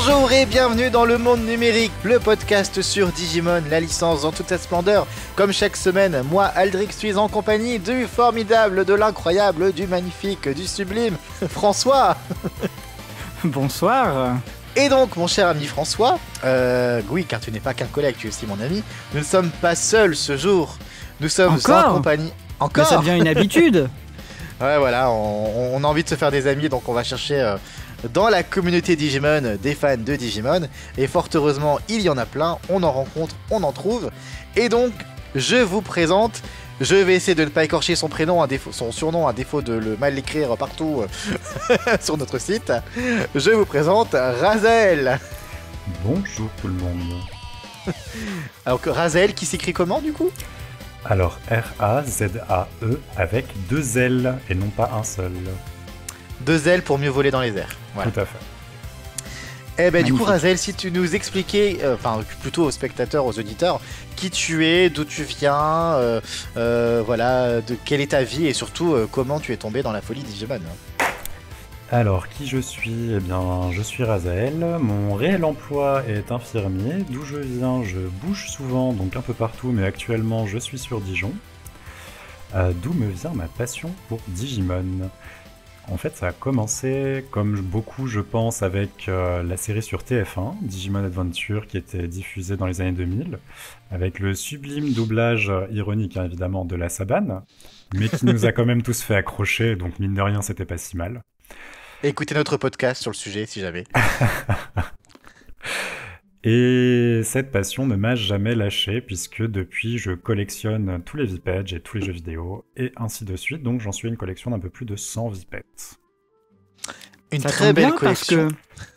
Bonjour et bienvenue dans le monde numérique, le podcast sur Digimon, la licence dans toute sa splendeur. Comme chaque semaine, moi Aldric suis en compagnie du formidable, de l'incroyable, du magnifique, du sublime, François. Bonsoir. Et donc mon cher ami François, oui car tu n'es pas qu'un collègue, tu es aussi mon ami, nous ne sommes pas seuls ce jour, nous sommes en compagnie... Encore. Mais ça devient une habitude. Ouais voilà, on a envie de se faire des amis, donc on va chercher... dans la communauté Digimon, des fans de Digimon, et fort heureusement, il y en a plein, on en rencontre, on en trouve, et donc, je vous présente, je vais essayer de ne pas écorcher son prénom, son surnom, à défaut de le mal écrire partout sur notre site, je vous présente Razel. Bonjour tout le monde. Alors que Razel, qui s'écrit comment du coup ? Alors, R-A-Z-A-E avec 2 L, et non pas un seul. 2 ailes pour mieux voler dans les airs. Voilà. Tout à fait. Eh ben du coup Razel, si tu nous expliquais, plutôt aux spectateurs, aux auditeurs, qui tu es, d'où tu viens, voilà, de quelle est ta vie et surtout comment tu es tombé dans la folie Digimon. Alors, qui je suis ? Eh bien, je suis Razel. Mon réel emploi est infirmier. D'où je viens, je bouge souvent, donc un peu partout, mais actuellement je suis sur Dijon. D'où me vient ma passion pour Digimon. En fait, ça a commencé, comme beaucoup, je pense, avec la série sur TF1, Digimon Adventure, qui était diffusée dans les années 2000, avec le sublime doublage ironique, hein, évidemment, de la Saban, mais qui nous a quand même tous fait accrocher, donc mine de rien, c'était pas si mal. Écoutez notre podcast sur le sujet, si jamais. Et cette passion ne m'a jamais lâché, puisque depuis, je collectionne tous les VPEDGE et tous les jeux vidéo, et ainsi de suite, donc j'en suis à une collection d'un peu plus de 100 VPEDs. Une très belle collection. Parce que...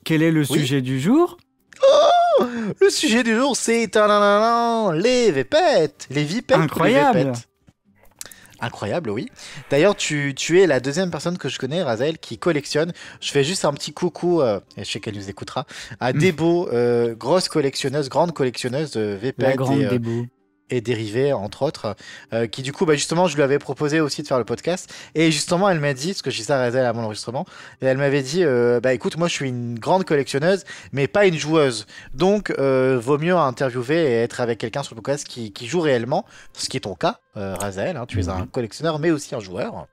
Quel est le sujet du jour ? Oh, le sujet du jour, c'est les VPEDs, les VPEDs. Incroyable. Incroyable, oui. D'ailleurs, tu es la deuxième personne que je connais, Razel, qui collectionne. Je fais juste un petit coucou, et je sais qu'elle nous écoutera, à Debo, grande collectionneuse de VPED La grande Debo. Et dérivés, entre autres, qui du coup, justement, je lui avais proposé aussi de faire le podcast. Et justement, elle m'a dit, parce que j'ai ça à Razel à mon enregistrement, et elle m'avait dit, écoute, moi je suis une grande collectionneuse, mais pas une joueuse. Donc, vaut mieux interviewer et être avec quelqu'un sur le podcast qui joue réellement, ce qui est ton cas, Razel, hein, tu es un collectionneur, mais aussi un joueur.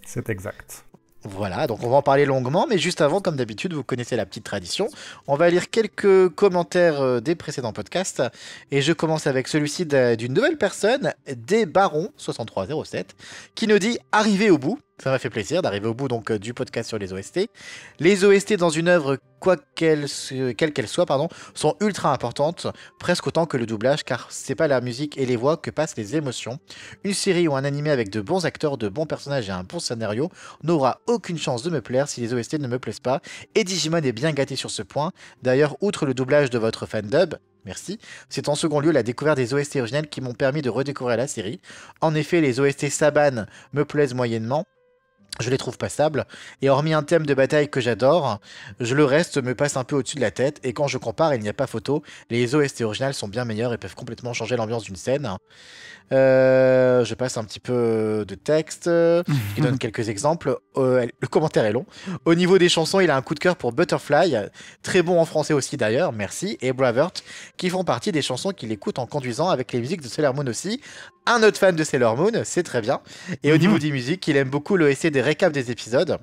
C'est exact. Voilà, donc on va en parler longuement, mais juste avant, comme d'habitude, vous connaissez la petite tradition. On va lire quelques commentaires des précédents podcasts, et je commence avec celui-ci d'une nouvelle personne, des Barons 6307, qui nous dit « Arrivé au bout ». Ça m'a fait plaisir d'arriver au bout donc du podcast sur les OST. Les OST dans une œuvre, quelle qu'elle soit, sont ultra importantes, presque autant que le doublage, car c'est pas la musique et les voix que passent les émotions. Une série ou un animé avec de bons acteurs, de bons personnages et un bon scénario n'aura aucune chance de me plaire si les OST ne me plaisent pas, et Digimon est bien gâté sur ce point. D'ailleurs, outre le doublage de votre fandub, merci. C'est en second lieu la découverte des OST originales qui m'ont permis de redécouvrir la série. En effet, les OST Saban me plaisent moyennement. Je les trouve passables, et hormis un thème de bataille que j'adore, le reste me passe un peu au-dessus de la tête, et quand je compare, il n'y a pas photo, les OST originales sont bien meilleures et peuvent complètement changer l'ambiance d'une scène. Je passe un petit peu de texte, qui donne quelques exemples. Le commentaire est long. Au niveau des chansons, il a un coup de cœur pour Butterfly, très bon en français aussi d'ailleurs, merci, et Bravert, qui font partie des chansons qu'il écoute en conduisant avec les musiques de Sailor Moon aussi. Un autre fan de Sailor Moon, c'est très bien. Et au niveau des musiques, il aime beaucoup l'OST des récaps des épisodes,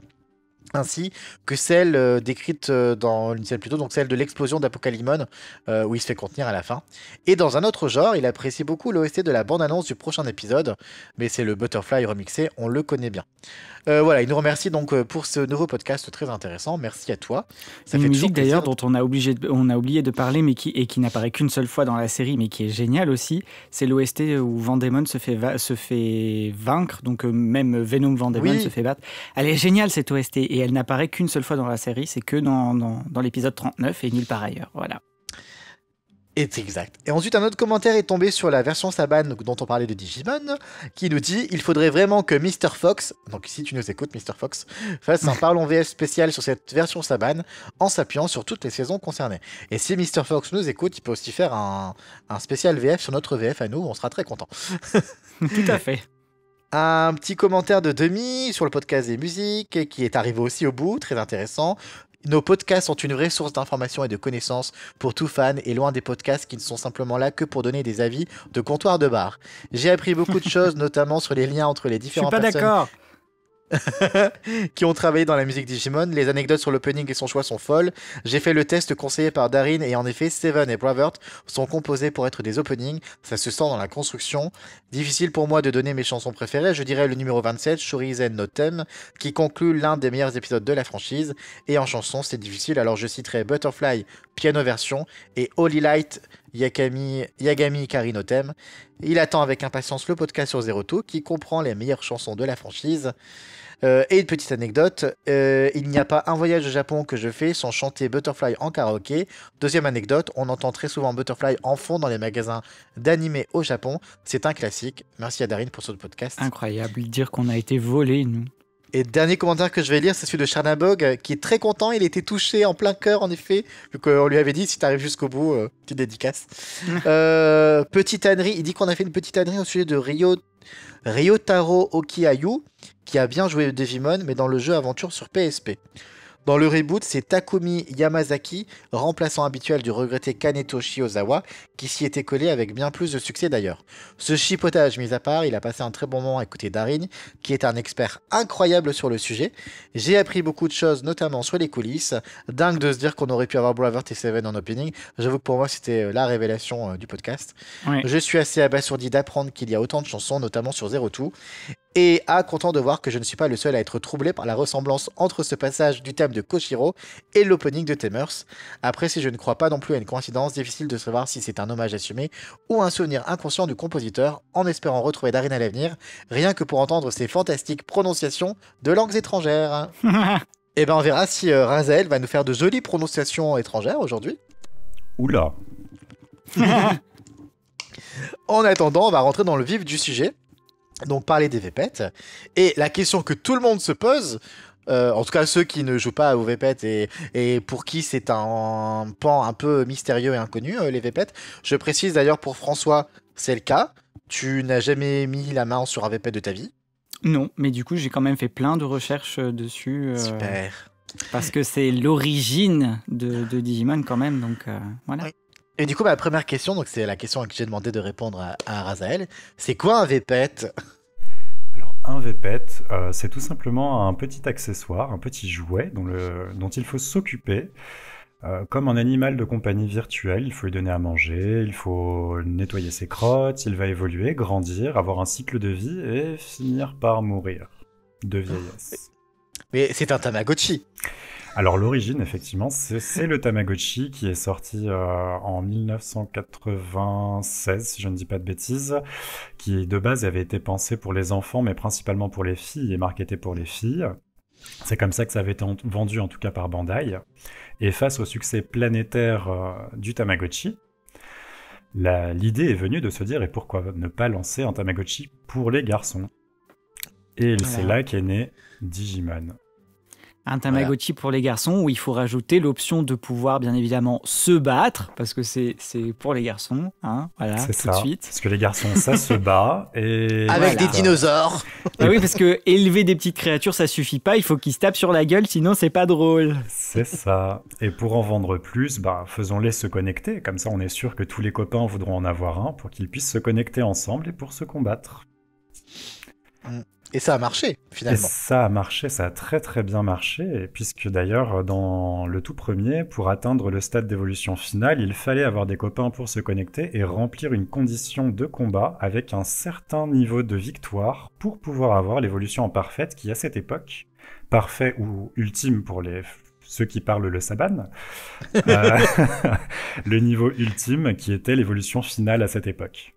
ainsi que celle décrite dans une scène plutôt, donc celle de l'explosion d'Apocalypse, où il se fait contenir à la fin. Et dans un autre genre, il apprécie beaucoup l'OST de la bande-annonce du prochain épisode, mais c'est le Butterfly remixé, on le connaît bien. Voilà, il nous remercie donc pour ce nouveau podcast très intéressant, merci à toi. Ça une fait musique d'ailleurs dont on a oublié de parler, mais qui n'apparaît qu'une seule fois dans la série, mais qui est géniale aussi, c'est l'OST où Vandemon se fait vaincre, donc même Venom Vandemon se fait battre. Elle est géniale cette OST, et elle n'apparaît qu'une seule fois dans la série, c'est que dans l'épisode 39 et nulle part ailleurs, voilà. Et c'est exact. Et ensuite, un autre commentaire est tombé sur la version Saban dont on parlait de Digimon, qui nous dit « Il faudrait vraiment que Mr. Fox, donc si tu nous écoutes, Mr. Fox, fasse un parlons VF spécial sur cette version Saban, en s'appuyant sur toutes les saisons concernées. Et si Mr. Fox nous écoute, il peut aussi faire un spécial VF sur notre VF à nous, on sera très contents. » Tout à fait. Un petit commentaire de Demi sur le podcast des musiques, qui est arrivé aussi au bout, très intéressant. Nos podcasts sont une vraie source d'information et de connaissances pour tout fan et loin des podcasts qui ne sont simplement là que pour donner des avis de comptoir de bar. J'ai appris beaucoup de choses, notamment sur les liens entre les Je suis différentes pas personnes d'accord. qui ont travaillé dans la musique Digimon. Les anecdotes sur l'opening et son choix sont folles. J'ai fait le test conseillé par Darin et en effet, Seven et Bravert sont composés pour être des openings. Ça se sent dans la construction. Difficile pour moi de donner mes chansons préférées. Je dirais le numéro 27, Shurizen no Theme, qui conclut l'un des meilleurs épisodes de la franchise. Et en chanson, c'est difficile, alors je citerai Butterfly, piano version, et Holy Light, Yagami Kari no Theme. Il attend avec impatience le podcast sur Zero Two, qui comprend les meilleures chansons de la franchise. Et une petite anecdote, il n'y a pas un voyage au Japon que je fais sans chanter Butterfly en karaoké. Deuxième anecdote, on entend très souvent Butterfly en fond dans les magasins d'animé au Japon. C'est un classique. Merci à Darin pour ce podcast. Incroyable, dire qu'on a été volés, nous. Et dernier commentaire que je vais lire, c'est celui de Charnabog, qui est très content. Il était touché en plein cœur, en effet, vu qu'on lui avait dit si t'arrives jusqu'au bout, petite dédicace. Petite ânerie, il dit qu'on a fait une petite ânerie au sujet de Ryotaro Okiayu, qui a bien joué Devimon, mais dans le jeu aventure sur PSP. Dans le reboot, c'est Takumi Yamazaki, remplaçant habituel du regretté Kaneto Shiozawa, qui s'y était collé avec bien plus de succès d'ailleurs. Ce chipotage mis à part, il a passé un très bon moment à écouter Darin, qui est un expert incroyable sur le sujet. J'ai appris beaucoup de choses, notamment sur les coulisses. Dingue de se dire qu'on aurait pu avoir Bravert et Seven en opening. J'avoue que pour moi, c'était la révélation du podcast. Ouais. Je suis assez abasourdi d'apprendre qu'il y a autant de chansons, notamment sur Zero Two. Et content de voir que je ne suis pas le seul à être troublé par la ressemblance entre ce passage du thème de Koshiro et l'opening de Tamers. Après, si je ne crois pas non plus à une coïncidence, difficile de savoir si c'est un hommage assumé ou un souvenir inconscient du compositeur, en espérant retrouver Darin à l'avenir, rien que pour entendre ses fantastiques prononciations de langues étrangères. Et ben on verra si Razael va nous faire de jolies prononciations étrangères aujourd'hui. Oula. En attendant, on va rentrer dans le vif du sujet. Donc parler des VPET. Et la question que tout le monde se pose, en tout cas ceux qui ne jouent pas aux VPET et pour qui c'est un pan un peu mystérieux et inconnu, les VPET. Je précise d'ailleurs pour François, c'est le cas. Tu n'as jamais mis la main sur un VPET de ta vie? Non, mais du coup, j'ai quand même fait plein de recherches dessus. Super. Parce que c'est l'origine de Digimon quand même, donc voilà. Oui. Et du coup, ma première question, donc c'est la question que j'ai demandé de répondre à Razael, c'est quoi un VPET? Alors, un VPET, c'est tout simplement un petit accessoire, un petit jouet dont il faut s'occuper. Comme un animal de compagnie virtuel, il faut lui donner à manger, il faut nettoyer ses crottes, il va évoluer, grandir, avoir un cycle de vie et finir par mourir de vieillesse. Mais c'est un Tamagotchi. Alors l'origine, effectivement, c'est le Tamagotchi qui est sorti en 1996, si je ne dis pas de bêtises, qui de base avait été pensé pour les enfants, mais principalement pour les filles et marketé pour les filles. C'est comme ça que ça avait été vendu, en tout cas par Bandai. Et face au succès planétaire du Tamagotchi, l'idée est venue de se dire, et pourquoi ne pas lancer un Tamagotchi pour les garçons? Et c'est là qu'est né Digimon. Un Tamagotchi pour les garçons où il faut rajouter l'option de pouvoir bien évidemment se battre parce que c'est pour les garçons, hein, voilà, c'est tout ça. de suite. Parce que les garçons, ça se bat et avec des dinosaures. Ah oui, parce que élever des petites créatures, ça suffit pas. Il faut qu'ils se tapent sur la gueule, sinon c'est pas drôle. C'est ça. Et pour en vendre plus, faisons-les se connecter. Comme ça, on est sûr que tous les copains voudront en avoir un pour qu'ils puissent se connecter ensemble et pour se combattre. Et ça a marché, finalement. Et ça a marché, ça a très très bien marché, puisque d'ailleurs, dans le tout premier, pour atteindre le stade d'évolution finale, il fallait avoir des copains pour se connecter et remplir une condition de combat avec un certain niveau de victoire pour pouvoir avoir l'évolution en parfaite qui, à cette époque, parfait ou ultime pour ceux qui parlent le Saban, le niveau ultime qui était l'évolution finale à cette époque.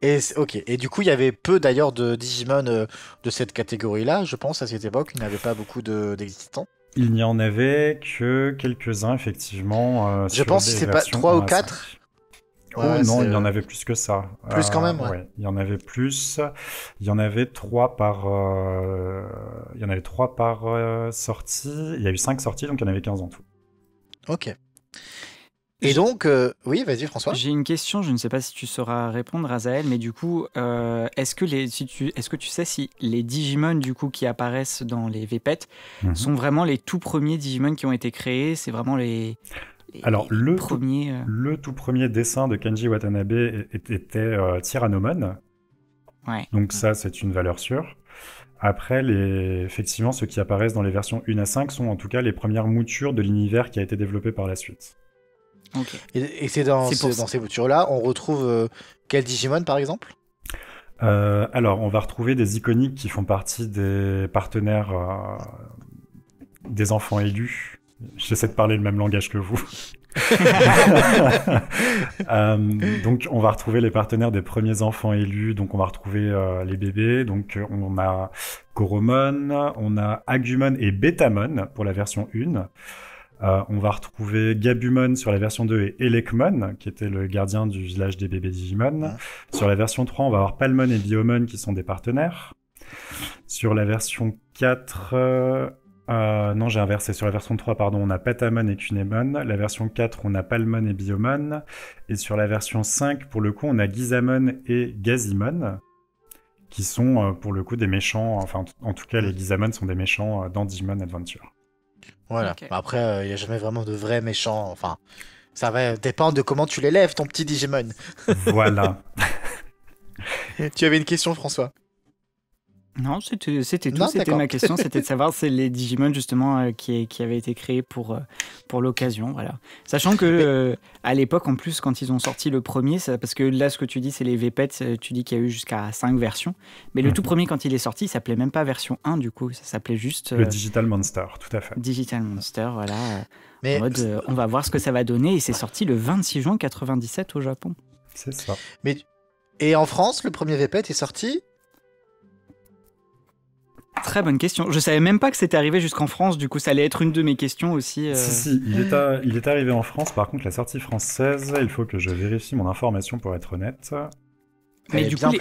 Et ok. Et du coup, il y avait peu d'ailleurs de Digimon de cette catégorie-là, je pense, à cette époque. Il n'y avait pas beaucoup d'existants. Il n'y en avait que quelques-uns, effectivement. Je pense que c'est pas 3 ou 4. Ouais, non, il y en avait plus que ça. Plus quand même, ouais. Il y en avait plus. Il y en avait 3 par sortie. Il y a eu 5 sorties, donc il y en avait 15 en tout. Ok. Et donc, oui, vas-y François. J'ai une question, je ne sais pas si tu sauras répondre, Azaël, mais du coup, est-ce que tu sais si les Digimon du coup qui apparaissent dans les VPET sont vraiment les tout premiers Digimon qui ont été créés? C'est vraiment les Alors, premiers. Le tout premier dessin de Kenji Watanabe était Tyrannomon. Ouais. Donc ça, c'est une valeur sûre. Après, effectivement, ceux qui apparaissent dans les versions 1 à 5 sont en tout cas les premières moutures de l'univers qui a été développé par la suite. Okay. Et c'est dans ces moutures-là, on retrouve quel Digimon par exemple? Alors, on va retrouver des iconiques qui font partie des partenaires des enfants élus. J'essaie de parler le même langage que vous. Donc, on va retrouver les partenaires des premiers enfants élus. Donc, on va retrouver les bébés. Donc, on a Koromon, on a Agumon et Betamon pour la version 1. On va retrouver Gabumon sur la version 2 et Elekmon, qui était le gardien du village des bébés Digimon. Sur la version 3, on va avoir Palmon et Biomon qui sont des partenaires. Sur la version 4... non, j'ai inversé. Sur la version 3, pardon, on a Patamon et Kunemon. La version 4, on a Palmon et Biomon. Et sur la version 5, pour le coup, on a Gizamon et Gazimon, qui sont, pour le coup, des méchants. Enfin, en tout cas, les Gizamon sont des méchants dans Digimon Adventure. Voilà. Okay. Après, il n'y a jamais vraiment de vrais méchants. Enfin, ça va dépendre de comment tu l'élèves, ton petit Digimon. Voilà. Tu avais une question, François? Non, c'était tout. C'était ma question. C'était de savoir si les Digimon, justement, qui avaient été créés pour l'occasion. Voilà. Sachant que, à l'époque, en plus, quand ils ont sorti le premier, parce que là, ce que tu dis, c'est les VPET, tu dis qu'il y a eu jusqu'à 5 versions. Mais le tout premier, quand il est sorti, il s'appelait même pas version 1, du coup. Ça s'appelait juste... le Digital Monster, tout à fait. Digital Monster, voilà. Mais en mode, on va voir ce que ça va donner. Et c'est sorti le 26 juin 97 au Japon. C'est ça. Et en France, le premier VPET est sorti... Très bonne question. Je savais même pas que c'était arrivé jusqu'en France, du coup ça allait être une de mes questions aussi. Si, il est arrivé en France, par contre la sortie française, il faut que je vérifie mon information pour être honnête. Mais du coup,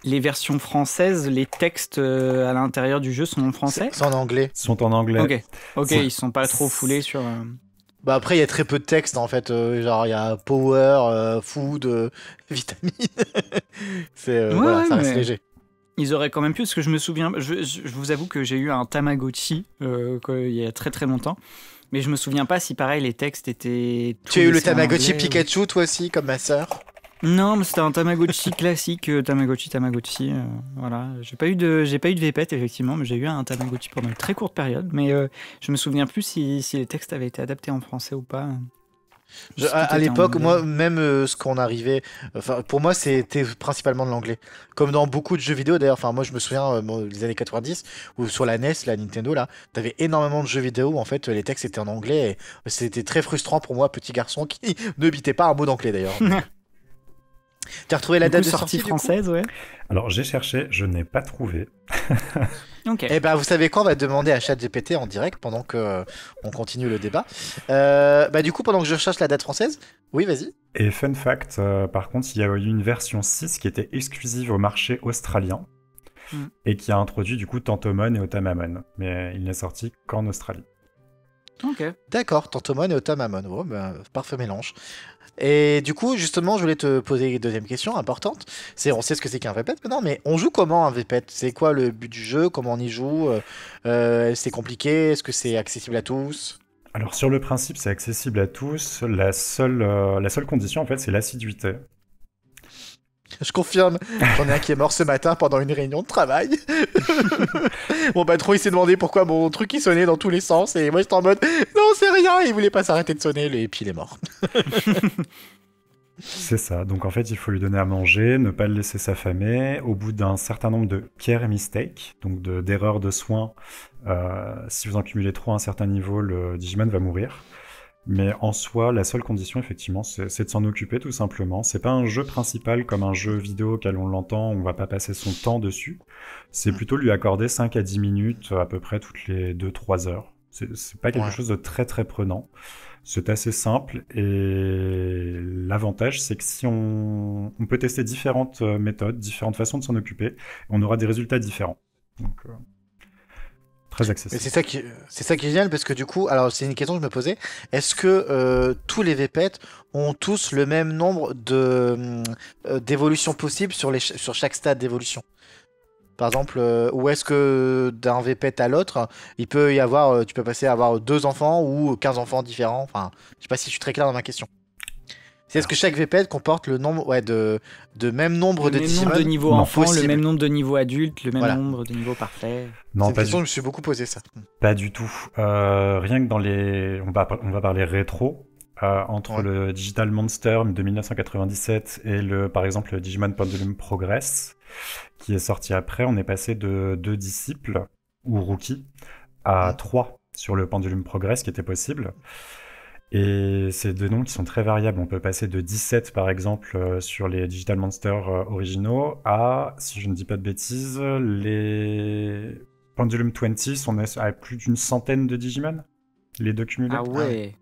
les versions françaises, les textes à l'intérieur du jeu sont en français? Sont en anglais. Sont en anglais. Ok, ils sont pas trop foulés sur... Bah après, il y a très peu de texte en fait. Genre, il y a power, food, vitamine. Voilà, ça reste léger. Ils auraient quand même pu, parce que je me souviens, je vous avoue que j'ai eu un Tamagotchi il y a très très longtemps, mais je me souviens pas si pareil les textes étaient... Tu as eu le Tamagotchi Pikachu toi aussi, comme ma sœur? Non, mais c'était un Tamagotchi classique, Tamagotchi, voilà. J'ai pas eu de VPET effectivement, mais j'ai eu un Tamagotchi pendant une très courte période, mais je me souviens plus si les textes avaient été adaptés en français ou pas. À l'époque, moi, même ce qu'on arrivait, pour moi, c'était principalement de l'anglais. Comme dans beaucoup de jeux vidéo, d'ailleurs. Enfin, moi, je me souviens des années 90, où sur la NES, la Nintendo, là, t'avais énormément de jeux vidéo où en fait les textes étaient en anglais. Et c'était très frustrant pour moi, petit garçon, qui ne bitait pas un mot d'anglais d'ailleurs. Tu as retrouvé la date de sortie française, ouais. Alors j'ai cherché, je n'ai pas trouvé. Okay. Eh ben, vous savez quoi, on va demander à ChatGPT en direct pendant que on continue le débat. Du coup, pendant que je recherche la date française, oui, vas-y. Et fun fact, par contre, il y a eu une version 6 qui était exclusive au marché australien et qui a introduit du coup Tantomon et Otamamon, mais il n'est sorti qu'en Australie. Ok. D'accord, Tantomon et Otamamon. Oh, parfait mélange. Et du coup, justement, je voulais te poser une deuxième question importante. On sait ce que c'est qu'un VPET maintenant, mais on joue comment un VPET? C'est quoi le but du jeu? Comment on y joue? C'est compliqué? Est-ce que c'est accessible à tous? Alors sur le principe, c'est accessible à tous. La seule condition, en fait, c'est l'assiduité. Je confirme, j'en ai un qui est mort ce matin pendant une réunion de travail. Mon patron il s'est demandé pourquoi mon truc il sonnait dans tous les sens et moi j'étais en mode non c'est rien, il voulait pas s'arrêter de sonner et puis il est mort. C'est ça, donc en fait il faut lui donner à manger, ne pas le laisser s'affamer. Au bout d'un certain nombre de care mistakes, donc d'erreurs de soins, si vous en cumulez trop à un certain niveau, le Digimon va mourir. Mais en soi, la seule condition, effectivement, c'est de s'en occuper tout simplement. C'est pas un jeu principal comme un jeu vidéo auquel on l'entend, on va pas passer son temps dessus. C'est plutôt lui accorder 5 à 10 minutes à peu près toutes les 2-3 heures. C'est pas quelque chose de très très prenant. C'est assez simple et l'avantage, c'est que si on peut tester différentes méthodes, différentes façons de s'en occuper, on aura des résultats différents. Donc, Très Mais accessible. c'est ça qui est génial parce que du coup, alors c'est une question que je me posais, est-ce que tous les VPET ont tous le même nombre d'évolutions possibles sur chaque stade d'évolution? Par exemple, ou est-ce que d'un VPET à l'autre, il peut y avoir, tu peux passer à avoir deux enfants ou 15 enfants différents? Enfin, je sais pas si je suis très clair dans ma question. C'est est-ce que Alors, chaque VPET comporte le nombre, ouais, de même nombre Le de même nombre de Digimon niveaux Non. enfants, le possible? même nombre de niveaux adultes, le même Voilà. nombre de niveaux parfaits. C'est non, une question que je me suis beaucoup posée, ça. pas du tout. Rien que dans les... On va parler rétro. Entre Ouais. le Digital Monster de 1997 et par exemple, le Digimon Pendulum Progress, qui est sorti après, on est passé de 2 disciples, ou rookies, à Mm. 3 sur le Pendulum Progress, qui était possible. Et c'est deux noms qui sont très variables. On peut passer de 17, par exemple, sur les Digital Monsters originaux, à, si je ne dis pas de bêtises, les Pendulum 20 sont à plus d'une centaine de Digimon, les deux cumulés. Ah Ah ouais. ouais,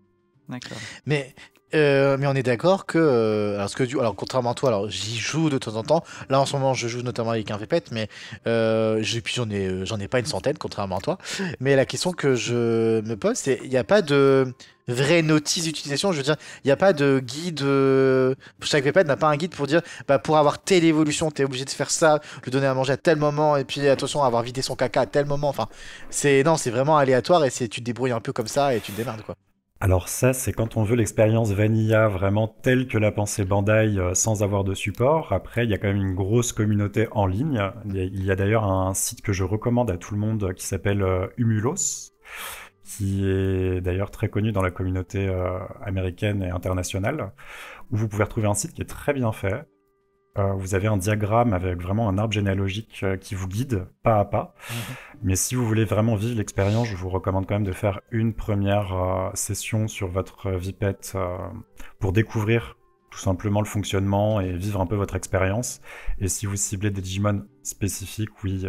d'accord. Mais, mais on est d'accord que, alors contrairement à toi, alors j'y joue de temps en temps. Là en ce moment, je joue notamment avec un VPET, mais puis j'en ai pas une centaine, contrairement à toi. Mais la question que je me pose, c'est il n'y a pas de vraie notice d'utilisation. Je veux dire, il n'y a pas de guide. Chaque VPET n'a pas un guide pour dire, bah pour avoir telle évolution, t'es obligé de faire ça, le donner à manger à tel moment, et puis attention à avoir vidé son caca à tel moment. Enfin, c'est vraiment aléatoire et tu te débrouilles un peu comme ça et tu te démerdes quoi. Alors ça, c'est quand on veut l'expérience vanilla vraiment telle que l'a pensée Bandai sans avoir de support. Après, il y a quand même une grosse communauté en ligne. Il y a d'ailleurs un site que je recommande à tout le monde qui s'appelle Humulos, qui est d'ailleurs très connu dans la communauté américaine et internationale, où vous pouvez retrouver un site qui est très bien fait. Vous avez un diagramme avec vraiment un arbre généalogique qui vous guide pas à pas. Mhm. Mais si vous voulez vraiment vivre l'expérience, je vous recommande quand même de faire une première session sur votre VPET pour découvrir tout simplement le fonctionnement et vivre un peu votre expérience. Et si vous ciblez des Digimon spécifiques, oui,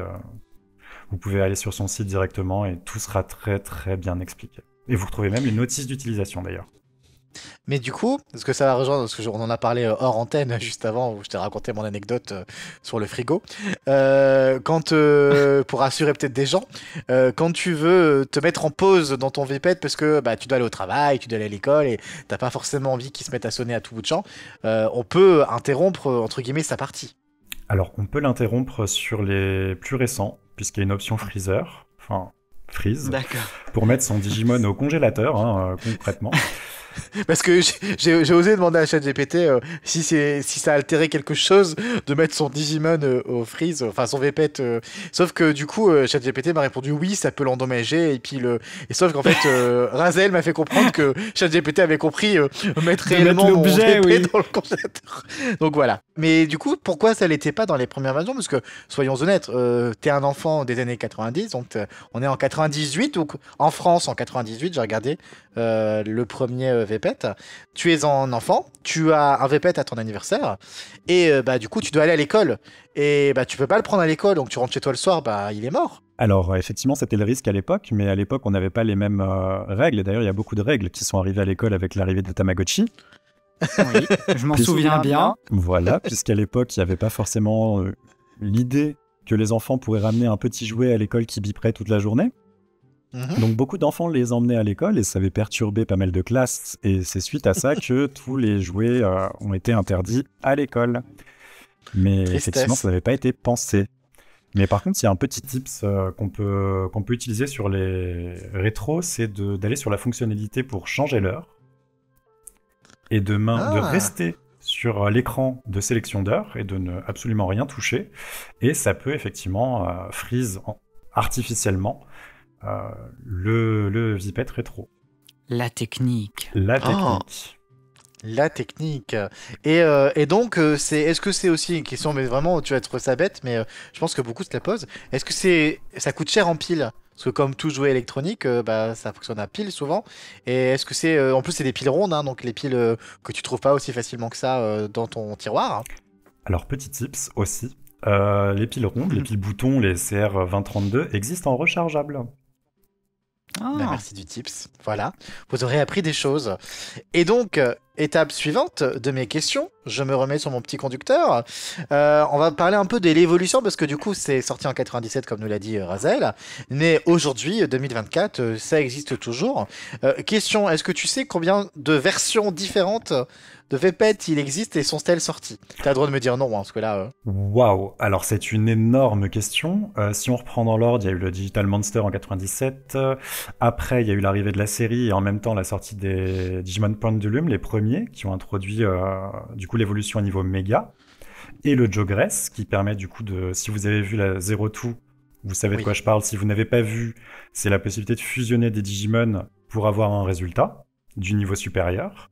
vous pouvez aller sur son site directement et tout sera très très bien expliqué. Et vous retrouvez même une notice d'utilisation d'ailleurs. Mais du coup, parce que ça va rejoindre, parce que on en a parlé hors antenne juste avant, où je t'ai raconté mon anecdote sur le frigo. Pour rassurer peut-être des gens, quand tu veux te mettre en pause dans ton VPET parce que bah, tu dois aller au travail, tu dois aller à l'école et t'as pas forcément envie qu'ils se mettent à sonner à tout bout de champ, on peut interrompre entre guillemets sa partie. Alors on peut l'interrompre sur les plus récents, puisqu'il y a une option freezer, enfin freeze, D'accord. pour mettre son Digimon au congélateur, concrètement. Parce que j'ai osé demander à ChatGPT si ça altérait quelque chose de mettre son Digimon au freeze, enfin son VPET. Sauf que du coup, ChatGPT m'a répondu oui, ça peut l'endommager. Et sauf qu'en fait, Razel m'a fait comprendre que ChatGPT avait compris mettre De réellement mettre mon l'objet, VPET oui. dans le congélateur. Donc voilà. Mais du coup, pourquoi ça l'était pas dans les premières versions? Parce que, soyons honnêtes, t'es un enfant des années 90, donc on est en 98, donc en France en 98, j'ai regardé le premier VPET. Tu es un enfant, tu as un VPET à ton anniversaire, et bah du coup tu dois aller à l'école. Et bah tu peux pas le prendre à l'école, donc tu rentres chez toi le soir, bah il est mort. Alors effectivement, c'était le risque à l'époque, mais à l'époque, on n'avait pas les mêmes règles. Et d'ailleurs, il y a beaucoup de règles qui sont arrivées à l'école avec l'arrivée de Tamagotchi. Oui, je m'en Puis- souviens bien. Voilà, puisqu'à l'époque, il n'y avait pas forcément l'idée que les enfants pourraient ramener un petit jouet à l'école qui biperait toute la journée. Mhm. Donc beaucoup d'enfants les emmenaient à l'école et ça avait perturbé pas mal de classes. Et c'est suite à ça que tous les jouets ont été interdits à l'école. Mais Tristesse. effectivement, ça n'avait pas été pensé. Mais par contre, il y a un petit tips qu'on peut utiliser sur les rétros, c'est d'aller sur la fonctionnalité pour changer l'heure et de Ah. rester sur l'écran de sélection d'heure et de ne absolument rien toucher. Et ça peut effectivement freeze artificiellement le VPET rétro. La technique. La Oh. technique. La technique. Et donc, est-ce que c'est aussi une question, mais vraiment, tu vas trouver ça bête, mais je pense que beaucoup se la posent. Est-ce que ça coûte cher en pile? Parce que comme tout jouet électronique, bah, ça fonctionne à pile souvent. Et est-ce que en plus, c'est des piles rondes, hein, donc les piles que tu trouves pas aussi facilement que ça dans ton tiroir. Alors, petit tips aussi. Les piles rondes, les piles boutons, les CR2032 existent en rechargeable. Ah. Bah, merci du tips. Voilà. Vous aurez appris des choses. Et donc, étape suivante de mes questions. Je me remets sur mon petit conducteur. On va parler un peu de l'évolution parce que du coup, c'est sorti en 97, comme nous l'a dit Razel. Mais aujourd'hui, 2024, ça existe toujours. Question, est-ce que tu sais combien de versions différentes de Vepet il existe et sont-elles sorties? T'as le droit de me dire non, hein, parce que là... Waouh! Alors, c'est une énorme question. Si on reprend dans l'ordre, il y a eu le Digital Monster en 97. Après, il y a eu l'arrivée de la série et en même temps la sortie des Digimon Pendulum, les premiers, qui ont introduit du coup l'évolution à niveau méga. Et le Jogress, qui permet du coup de... Si vous avez vu la Zero Two, vous savez de quoi je parle. Si vous n'avez pas vu, c'est la possibilité de fusionner des Digimon pour avoir un résultat du niveau supérieur.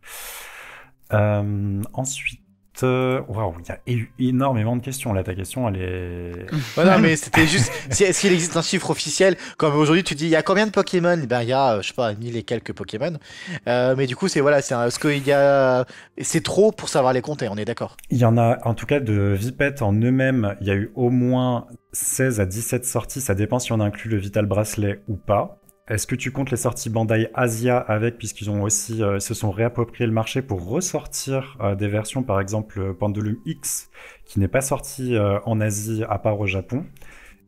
Ensuite, waouh, il y a eu énormément de questions là. Ta question, elle est. Non, mais c'était juste. Est-ce qu'il existe un chiffre officiel? Comme aujourd'hui, tu dis, il y a combien de Pokémon? Ben, il y a, je sais pas, 1000 et quelques Pokémon. Mais du coup, c'est voilà, est-ce qu'il y a. C'est trop pour savoir les compter, on est d'accord? Il y en a, en tout cas, de Vipet en eux-mêmes, il y a eu au moins 16 à 17 sorties. Ça dépend si on inclut le Vital Bracelet ou pas. Est-ce que tu comptes les sorties Bandai Asia avec, puisqu'ils ont aussi se sont réapproprié le marché pour ressortir des versions, par exemple Pendulum X, qui n'est pas sorti en Asie à part au Japon,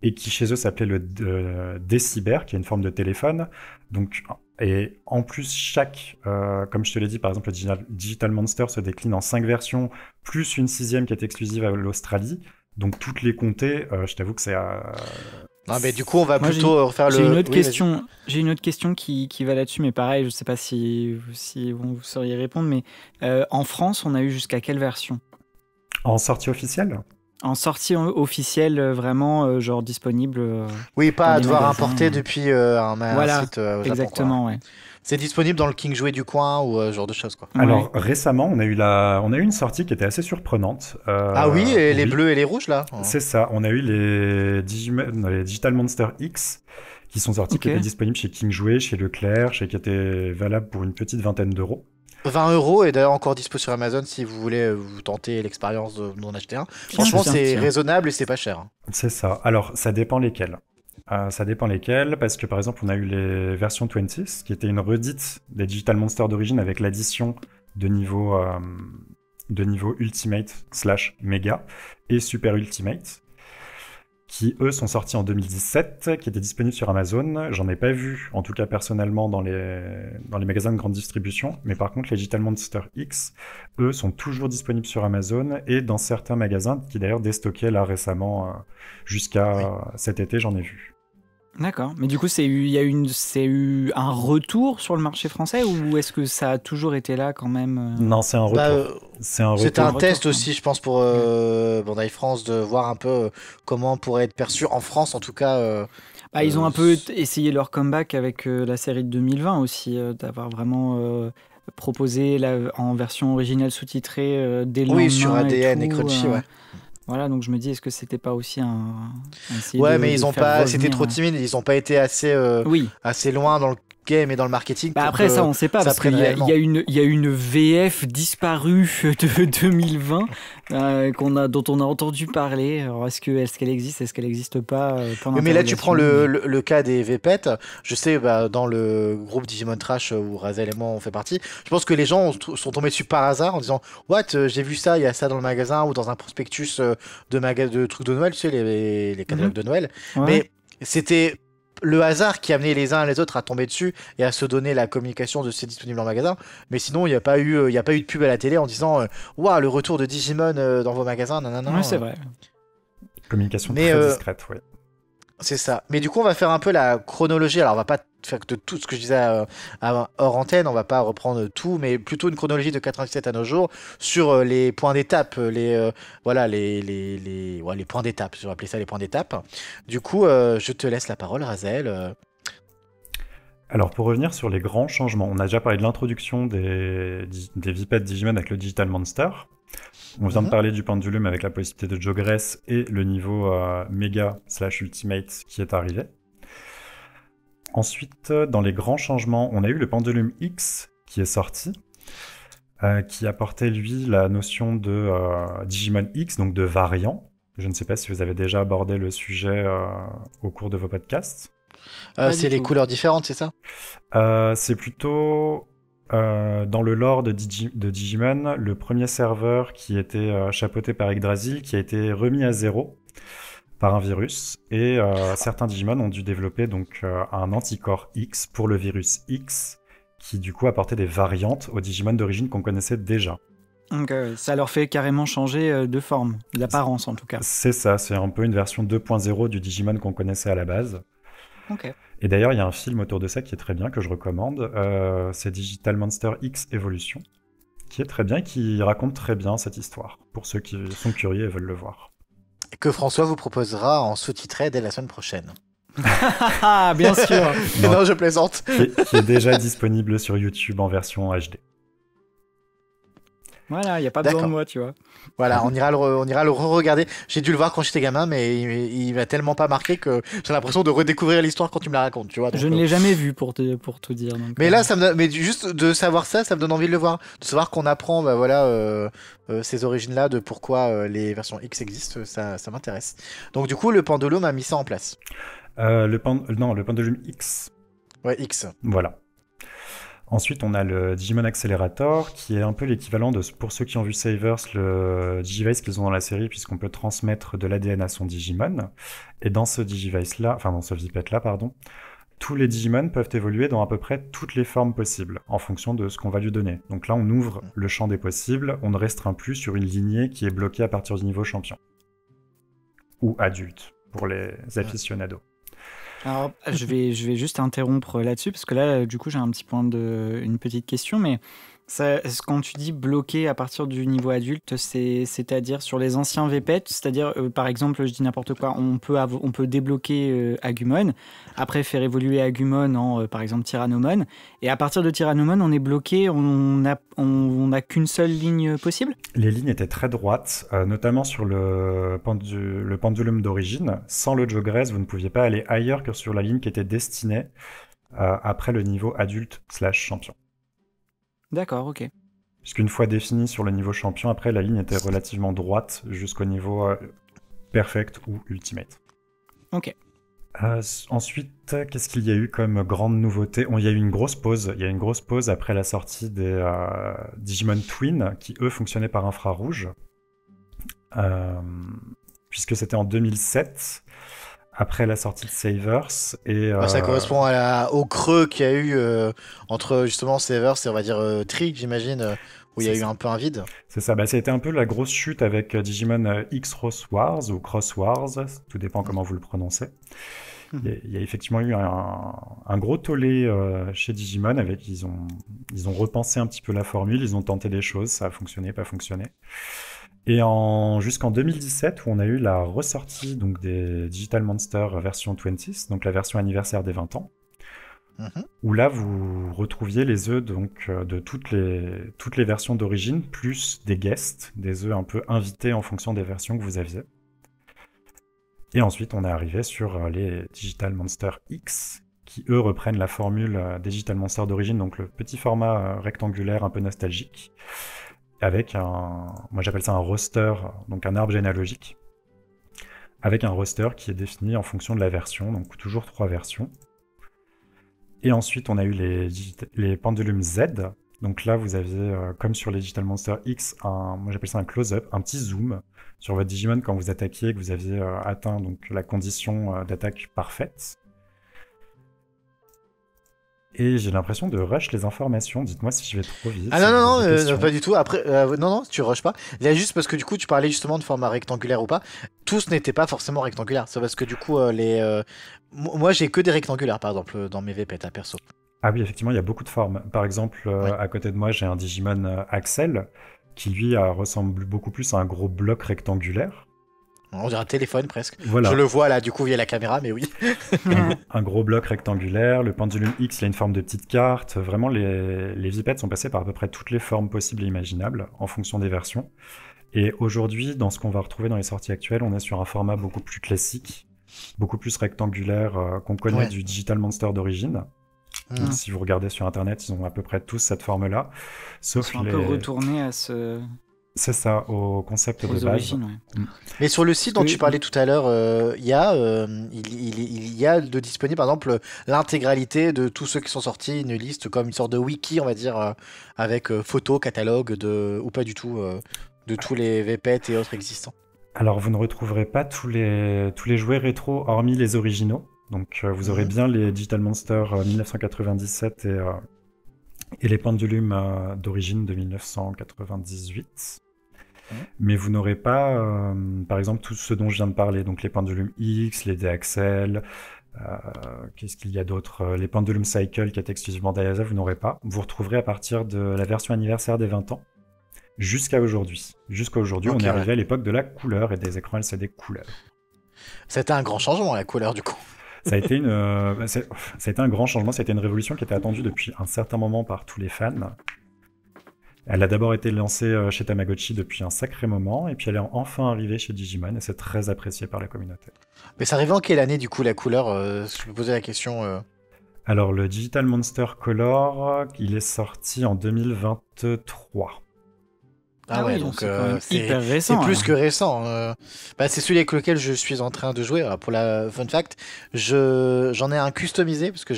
et qui chez eux s'appelait le Deciber, qui est une forme de téléphone. Donc, et en plus, comme je te l'ai dit, par exemple, le Digital Monster se décline en 5 versions, plus une 6e qui est exclusive à l'Australie. Donc toutes les compter, je t'avoue que c'est... Non, mais du coup, on va plutôt refaire le... J'ai une autre question qui va là-dessus, mais pareil, je sais pas si vous sauriez répondre, mais en France, on a eu jusqu'à quelle version? En sortie officielle? En sortie officielle, vraiment, genre disponible. Oui, pas à devoir importer depuis un voilà, site au Japon. Exactement, ouais. C'est disponible dans le King Jouet du coin ou ce genre de choses, quoi. Alors récemment, on a eu une sortie qui était assez surprenante. Ah oui, et les bleus et les rouges là. C'est ça. On a eu les Digital Monster X qui sont sortis, qui étaient disponibles chez King Jouet, chez Leclerc, qui étaient valables pour une petite vingtaine d'euros. 20 € et d'ailleurs encore dispo sur Amazon si vous voulez vous tenter l'expérience d'en acheter un. Franchement, c'est raisonnable et c'est pas cher. C'est ça. Alors, ça dépend lesquels. Parce que par exemple, on a eu les versions 20, qui étaient une redite des Digital Monsters d'origine avec l'addition de niveau Ultimate / Mega et Super Ultimate, qui eux sont sortis en 2017, qui étaient disponibles sur Amazon. J'en ai pas vu, en tout cas personnellement, dans les magasins de grande distribution, mais par contre les Digital Monster X, eux, sont toujours disponibles sur Amazon et dans certains magasins qui d'ailleurs déstockaient là récemment, jusqu'à cet été, j'en ai vu. D'accord, mais du coup, c'est eu un retour sur le marché français ou est-ce que ça a toujours été là quand même? Non, c'est un retour. C'était un test aussi, je pense, pour Bandai France, de voir un peu comment pourrait être perçu en France, en tout cas. Ils ont un peu essayé leur comeback avec la série de 2020 aussi, d'avoir vraiment proposé en version originale sous-titrée dès le lendemain. Oui, sur ADN et Crunchy, ouais. Voilà, donc je me dis, est-ce que c'était pas aussi mais ils ont pas, c'était trop timide, ils ont pas été assez loin dans le game et dans le marketing. Après ça, on sait pas, parce qu'il y a une VF disparue de 2020 dont on a entendu parler. Alors est-ce qu'elle existe, est-ce qu'elle n'existe pas? Mais là, tu prends le cas des Vpet. Je sais, dans le groupe Digimon Trash où Razel et moi on fait partie, je pense que les gens sont tombés dessus par hasard en disant What, j'ai vu ça, il y a ça dans le magasin ou dans un prospectus de trucs de Noël, tu sais, les catalogues de Noël. Ouais. Mais c'était le hasard qui a amené les uns et les autres à tomber dessus et à se donner la communication de c'est disponible en magasin. Mais sinon, il n'y a pas eu de pub à la télé en disant Waouh, le retour de Digimon dans vos magasins. Oui, c'est vrai. Communication très discrète, oui. C'est ça. Mais du coup, on va faire un peu la chronologie. Alors, on va pas faire de tout ce que je disais hors antenne, on va pas reprendre tout, mais plutôt une chronologie de 97 à nos jours sur les points d'étape, les points d'étape, je vais appeler ça les points d'étape. Du coup, je te laisse la parole, Razel. Alors, pour revenir sur les grands changements, on a déjà parlé de l'introduction des Vipet Digimon avec le Digital Monster. On vient de parler du Pendulum avec la possibilité de Jogress et le niveau Mega / Ultimate qui est arrivé. Ensuite, dans les grands changements, on a eu le Pendulum X qui est sorti, qui apportait, lui, la notion de Digimon X, donc de variant. Je ne sais pas si vous avez déjà abordé le sujet au cours de vos podcasts. C'est les couleurs différentes, c'est ça? C'est plutôt dans le lore de Digimon, le premier serveur qui était chapeauté par Yggdrasil, qui a été remis à zéro par un virus, et certains Digimon ont dû développer donc un anticorps X pour le virus X, qui du coup apportait des variantes aux Digimon d'origine qu'on connaissait déjà. Donc ça leur fait carrément changer de forme, d'apparence en tout cas. C'est ça, c'est un peu une version 2.0 du Digimon qu'on connaissait à la base. Ok. Et d'ailleurs, il y a un film autour de ça qui est très bien, que je recommande. C'est Digital Monster X Evolution, qui est très bien et qui raconte très bien cette histoire, pour ceux qui sont curieux et veulent le voir. Que François vous proposera en sous-titré dès la semaine prochaine. Ah, bien sûr. Non, je plaisante. Qui est déjà disponible sur YouTube en version HD. Voilà, il n'y a pas besoin de moi, tu vois. Voilà, on ira le re-regarder. J'ai dû le voir quand j'étais gamin, mais il m'a tellement pas marqué que j'ai l'impression de redécouvrir l'histoire quand tu me la racontes, tu vois. Donc, je ne l'ai jamais vu pour tout dire. Donc, mais là, mais juste de savoir ça me donne envie de le voir. De savoir qu'on apprend, ces origines-là, de pourquoi les versions X existent, ça m'intéresse. Donc du coup, le Pendulum a mis ça en place. Le Pendulum X. Ouais, X. Voilà. Ensuite, on a le Digimon Accelerator, qui est un peu l'équivalent de, pour ceux qui ont vu Savers, le Digivice qu'ils ont dans la série, puisqu'on peut transmettre de l'ADN à son Digimon. Et dans ce Vipette-là, tous les Digimon peuvent évoluer dans à peu près toutes les formes possibles, en fonction de ce qu'on va lui donner. Donc là, on ouvre le champ des possibles, on ne restreint plus sur une lignée qui est bloquée à partir du niveau champion. Ou adulte, pour les aficionados. Alors, je vais juste interrompre là-dessus, parce que là, du coup, j'ai une petite question, mais quand tu dis bloqué à partir du niveau adulte, c'est-à-dire sur les anciens VPET, c'est-à-dire, par exemple, je dis n'importe quoi, on peut débloquer Agumon, après faire évoluer Agumon en, par exemple, Tyrannomon, et à partir de Tyrannomon, on est bloqué, on n'a qu'une seule ligne possible ? Les lignes étaient très droites, notamment sur le pendulum d'origine. Sans le Jogress, vous ne pouviez pas aller ailleurs que sur la ligne qui était destinée après le niveau adulte/champion. D'accord, ok. Puisqu'une fois définie sur le niveau champion, après la ligne était relativement droite jusqu'au niveau perfect ou ultimate. Ok. Ensuite, qu'est-ce qu'il y a eu comme grande nouveauté ? Il y a eu une grosse pause. Il y a eu une grosse pause après la sortie des Digimon Twin, qui eux fonctionnaient par infrarouge. Puisque c'était en 2007. Après la sortie de Savers. Et, ça correspond au creux qu'il y a eu entre justement Savers et on va dire Tri, j'imagine, où il y a eu un peu un vide. C'est ça, c'était un peu la grosse chute avec Digimon X-Cross Wars ou Cross Wars, tout dépend comment vous le prononcez. Il y a effectivement eu un gros tollé chez Digimon, ils ont repensé un petit peu la formule, ils ont tenté des choses, ça a fonctionné, pas fonctionné. Et jusqu'en 2017, où on a eu la ressortie donc, des Digital Monsters version 20, donc la version anniversaire des 20 ans, où là, vous retrouviez les œufs donc, de toutes les versions d'origine, plus des guests, des œufs un peu invités en fonction des versions que vous aviez. Et ensuite, on est arrivé sur les Digital Monsters X, qui eux reprennent la formule Digital Monsters d'origine, donc le petit format rectangulaire un peu nostalgique, avec moi j'appelle ça un roster, donc un arbre généalogique, avec un roster qui est défini en fonction de la version, donc toujours 3 versions. Et ensuite on a eu les Pendulum Z, donc là vous aviez, comme sur les Digital Monsters X, moi j'appelle ça un close-up, un petit zoom sur votre Digimon quand vous attaquiez, que vous aviez atteint donc, la condition d'attaque parfaite. Et j'ai l'impression de rush les informations. Dites-moi si je vais trop vite. Ah non, pas du tout. Après, non, tu rushes pas. Il y a juste parce que du coup, tu parlais justement de format rectangulaire ou pas. Tous n'étaient pas forcément rectangulaires. C'est parce que du coup, moi, j'ai que des rectangulaires, par exemple, dans mes VPET à perso. Ah oui, effectivement, il y a beaucoup de formes. Par exemple, à côté de moi, j'ai un Digimon Axel qui, lui, ressemble beaucoup plus à un gros bloc rectangulaire. On dirait un téléphone presque. Voilà. Je le vois là du coup via la caméra, mais oui. un gros bloc rectangulaire. Le Pendulum X, il a une forme de petite carte. Vraiment, les Vipets sont passés par à peu près toutes les formes possibles et imaginables en fonction des versions. Et aujourd'hui, dans ce qu'on va retrouver dans les sorties actuelles, on est sur un format beaucoup plus classique, beaucoup plus rectangulaire qu'on connaît du Digital Monster d'origine. Si vous regardez sur internet, ils ont à peu près tous cette forme-là. Sauf un peu retourné à ce... C'est ça, au concept de Aux base. origines, ouais. Mais sur le site dont Parce tu que- parlais tout à l'heure, il y a de disponible, par exemple, l'intégralité de tous ceux qui sont sortis, une liste comme une sorte de wiki, on va dire, avec photos, catalogue, ou pas du tout, de tous les VPET et autres existants. Alors, vous ne retrouverez pas tous les jouets rétro, hormis les originaux. Donc, vous aurez bien les Digital Monsters 1997 et les Pendulum d'origine de 1998. Mais vous n'aurez pas, par exemple, tout ce dont je viens de parler. Donc, les Pendulum X, les DXL, qu'est-ce qu'il y a d'autre? Les Pendulum Cycle qui est exclusivement d'Ayasa, vous n'aurez pas. Vous retrouverez à partir de la version anniversaire des 20 ans jusqu'à aujourd'hui. Jusqu'à aujourd'hui, Ok, on est arrivé ouais. à l'époque de la couleur et des écrans LCD couleur. C'était un grand changement, la couleur, du coup. Ça a été ça a été un grand changement, ça a été une révolution qui était attendue depuis un certain moment par tous les fans. Elle a d'abord été lancée chez Tamagotchi depuis un sacré moment, et puis elle est enfin arrivée chez Digimon, et c'est très apprécié par la communauté. Mais ça arrivait en quelle année, du coup, la couleur Je me posais la question. Alors, le Digital Monster Color, il est sorti en 2023. Ah ouais, oui, donc c'est quand même hyper c'est récent. plus hein. que récent. Bah, c'est celui avec lequel je suis en train de jouer. Alors, pour la fun fact, j'en ai un customisé parce que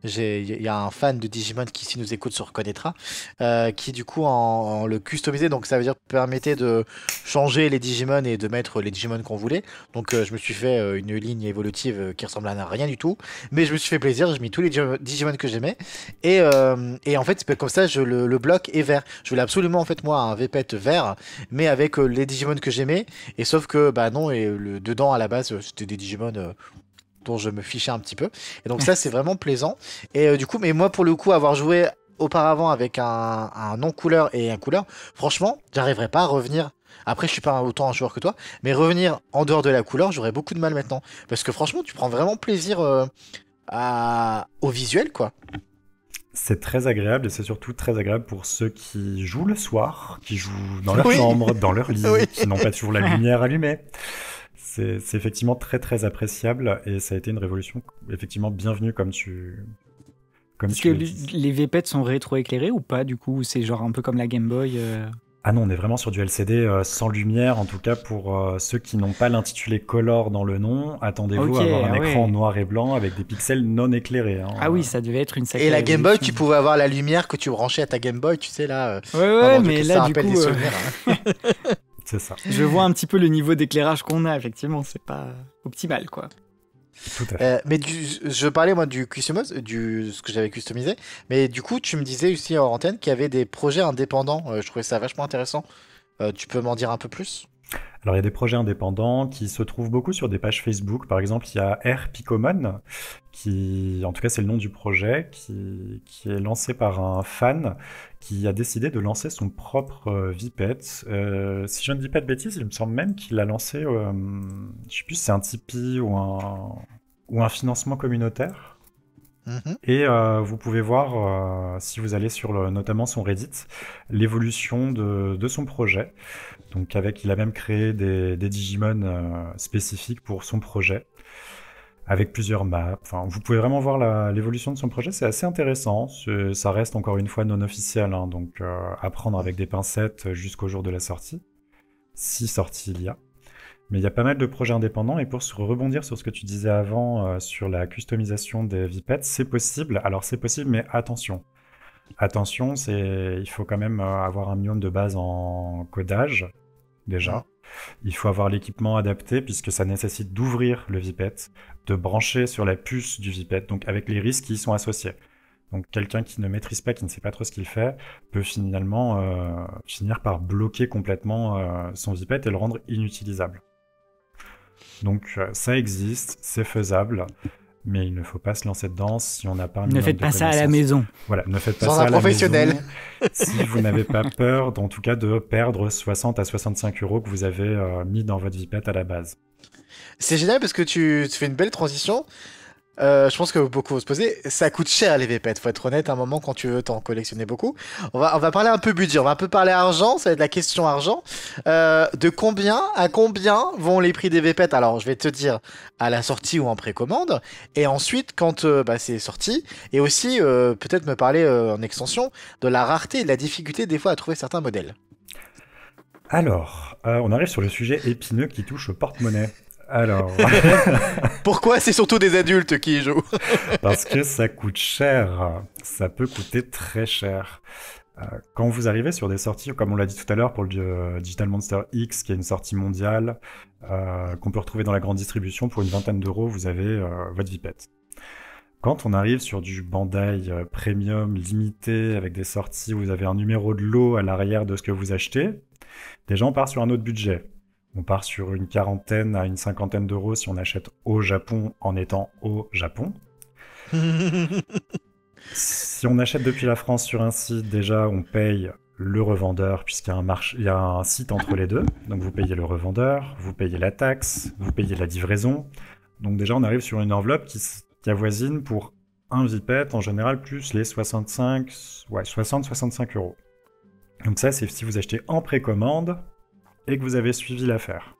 il y a un fan de Digimon qui s'y nous écoute se reconnaîtra, qui du coup en le customisé, donc ça veut dire permettait de changer les Digimon et de mettre les Digimon qu'on voulait. Donc je me suis fait une ligne évolutive qui ressemble à rien du tout, mais je me suis fait plaisir, j'ai mis tous les Digimon que j'aimais et en fait c'est comme ça le bloc est vert. Je voulais absolument en fait moi un VPET vert, mais avec les Digimon que j'aimais, et sauf que bah non, et dedans à la base c'était des Digimon dont je me fichais un petit peu, et donc ça c'est vraiment plaisant. Et du coup, mais moi pour le coup avoir joué auparavant avec un non couleur et un couleur, franchement j'arriverais pas à revenir. Après je suis pas autant un joueur que toi, mais revenir en dehors de la couleur j'aurais beaucoup de mal maintenant, parce que franchement tu prends vraiment plaisir au visuel quoi. C'est très agréable, et c'est surtout très agréable pour ceux qui jouent le soir, qui jouent dans leur Oui. chambre, dans leur lit, Oui. qui n'ont pas toujours la lumière allumée. C'est effectivement très très appréciable, et ça a été une révolution effectivement bienvenue comme Est-ce tu que le dis. les VPET sont rétroéclairés ou pas, du coup? C'est genre un peu comme la Game Boy Ah non, on est vraiment sur du LCD sans lumière, en tout cas pour ceux qui n'ont pas l'intitulé Color dans le nom, attendez-vous Ok, à avoir un ah écran ouais. noir et blanc avec des pixels non éclairés. Hein. Ah oui, ça devait être une sacrée Et la Game Boy, tu révolution. pouvais avoir la lumière que tu branchais à ta Game Boy, tu sais là. Ouais, Oh ouais, mon Dieu, mais que ça là, du rappelle coup, des souvenirs, hein. C'est ça, je vois un petit peu le niveau d'éclairage qu'on a, effectivement, c'est pas optimal, quoi. tout à fait. Mais je parlais moi du ce que j'avais customisé, mais du coup tu me disais aussi en antenne qu'il y avait des projets indépendants. Je trouvais ça vachement intéressant. Tu peux m'en dire un peu plus? Alors il y a des projets indépendants qui se trouvent beaucoup sur des pages Facebook. Par exemple, il y a Air Picomon, qui, en tout cas c'est le nom du projet, qui est lancé par un fan qui a décidé de lancer son propre VPET. Si je ne dis pas de bêtises, il me semble même qu'il a lancé, je sais plus si c'est un Tipeee ou un financement communautaire. Mhm. Et vous pouvez voir, si vous allez sur notamment son Reddit, l'évolution de son projet. Donc il a même créé des Digimon spécifiques pour son projet, avec plusieurs maps. Enfin, vous pouvez vraiment voir l'évolution de son projet, c'est assez intéressant. Ça reste encore une fois non officiel, hein, donc à prendre avec des pincettes jusqu'au jour de la sortie, si sortie il y a. Mais il y a pas mal de projets indépendants, et pour rebondir sur ce que tu disais avant, sur la customisation des VPET, c'est possible. Alors c'est possible, mais attention. Attention, il faut quand même avoir un minimum de base en codage, déjà. Il faut avoir l'équipement adapté, puisque ça nécessite d'ouvrir le VPET, de brancher sur la puce du VPET, donc avec les risques qui y sont associés. Donc quelqu'un qui ne maîtrise pas, qui ne sait pas trop ce qu'il fait, peut finalement finir par bloquer complètement son VPET et le rendre inutilisable. Donc ça existe, c'est faisable, mais il ne faut pas se lancer dedans si on n'a pas un Ne minimum faites de pas ça à la connaissances. maison. Voilà, ne faites pas Sans ça un à la professionnel. maison si vous n'avez pas peur, en tout cas, de perdre 60 à 65 euros que vous avez mis dans votre VPET à la base. C'est génial parce que tu fais une belle transition. Je pense que beaucoup vont se poser. Ça coûte cher les VPET, faut être honnête. À un moment, quand tu veux t'en collectionner beaucoup, on va parler un peu budget, on va un peu parler argent. Ça va être la question argent. De combien à combien vont les prix des VPET? Alors, je vais te dire à la sortie ou en précommande, et ensuite quand c'est sorti, et aussi peut-être me parler en extension de la rareté et de la difficulté des fois à trouver certains modèles. Alors, on arrive sur le sujet épineux qui touche au porte-monnaie. Alors, Pourquoi c'est surtout des adultes qui y jouent? parce que ça coûte cher, ça peut coûter très cher. Quand vous arrivez sur des sorties, comme on l'a dit tout à l'heure pour le Digital Monster X, qui est une sortie mondiale, qu'on peut retrouver dans la grande distribution, pour une vingtaine d'euros, vous avez votre Vipette. Quand on arrive sur du Bandai Premium limité, avec des sorties où vous avez un numéro de lot à l'arrière de ce que vous achetez, déjà on part sur un autre budget. On part sur une quarantaine à une cinquantaine d'euros si on achète au Japon en étant au Japon. Si on achète depuis la France sur un site, déjà on paye le revendeur puisqu'il y a il y a un site entre les deux. Donc vous payez le revendeur, vous payez la taxe, vous payez la livraison. Donc déjà on arrive sur une enveloppe qui avoisine pour un Vipette en général plus les 60-65 euros. Donc ça c'est si vous achetez en précommande et que vous avez suivi l'affaire.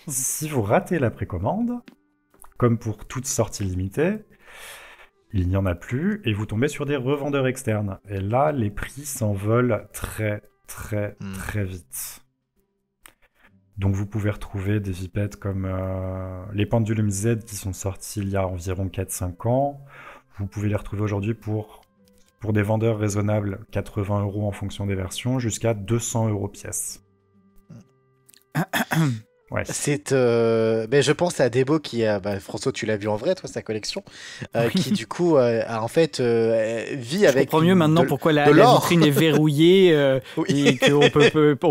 Si vous ratez la précommande, comme pour toute sortie limitée, il n'y en a plus et vous tombez sur des revendeurs externes. Et là, les prix s'envolent très vite. Donc vous pouvez retrouver des Vipettes comme les Pendulum Z qui sont sortis il y a environ 4-5 ans. Vous pouvez les retrouver aujourd'hui pour des vendeurs raisonnables, 80 euros en fonction des versions, jusqu'à 200 euros pièce. Ouais. C'est, je pense à Debo qui a, François, tu l'as vu en vrai, toi, sa collection, qui du coup a en fait vit avec. Je comprends mieux maintenant pourquoi la vitrine est verrouillée Oui. et qu'on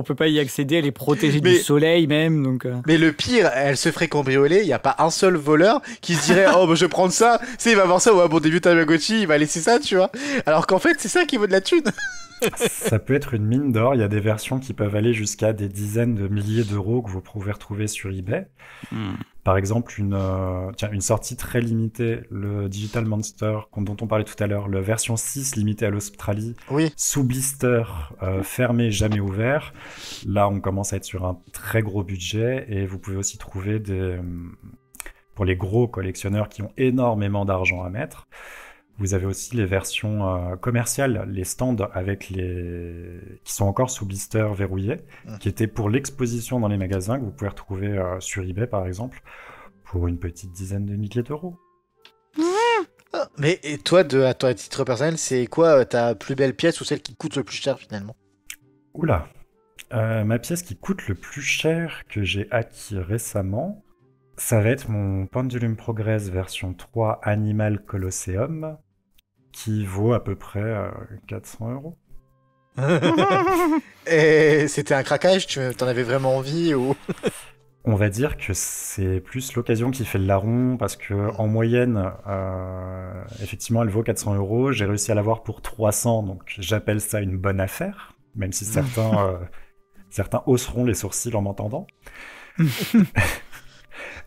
peut pas y accéder, elle est protégée du soleil même. Donc, Mais le pire, elle se ferait cambrioler, il n'y a pas un seul voleur qui se dirait oh, je vais prendre ça, il va voir ça, ouais, bon, début Tamagotchi, il va laisser ça, tu vois. Alors qu'en fait, c'est ça qui vaut de la thune. Ça peut être une mine d'or. Il y a des versions qui peuvent aller jusqu'à des dizaines de milliers d'euros que vous pouvez retrouver sur eBay. Par exemple, une sortie très limitée, le Digital Monster dont on parlait tout à l'heure, la version 6 limitée à l'Australie, sous blister, fermé, jamais ouvert. Là, on commence à être sur un très gros budget et vous pouvez aussi trouver pour les gros collectionneurs qui ont énormément d'argent à mettre. Vous avez aussi les versions commerciales, les stands qui sont encore sous blister verrouillé, qui étaient pour l'exposition dans les magasins, que vous pouvez retrouver sur eBay par exemple, pour une petite dizaine de milliers d'euros. Mais et toi, à toi, à titre personnel, c'est quoi ta plus belle pièce ou celle qui coûte le plus cher finalement? Oula, ma pièce qui coûte le plus cher que j'ai acquis récemment, ça va être mon Pendulum Progress version 3 Animal Colosseum, qui vaut à peu près 400 euros. Et c'était un craquage, t'en avais vraiment envie ou... On va dire que c'est plus l'occasion qui fait le larron, parce que en moyenne, effectivement, elle vaut 400 euros. J'ai réussi à l'avoir pour 300, donc j'appelle ça une bonne affaire, même si certains hausseront les sourcils en m'entendant.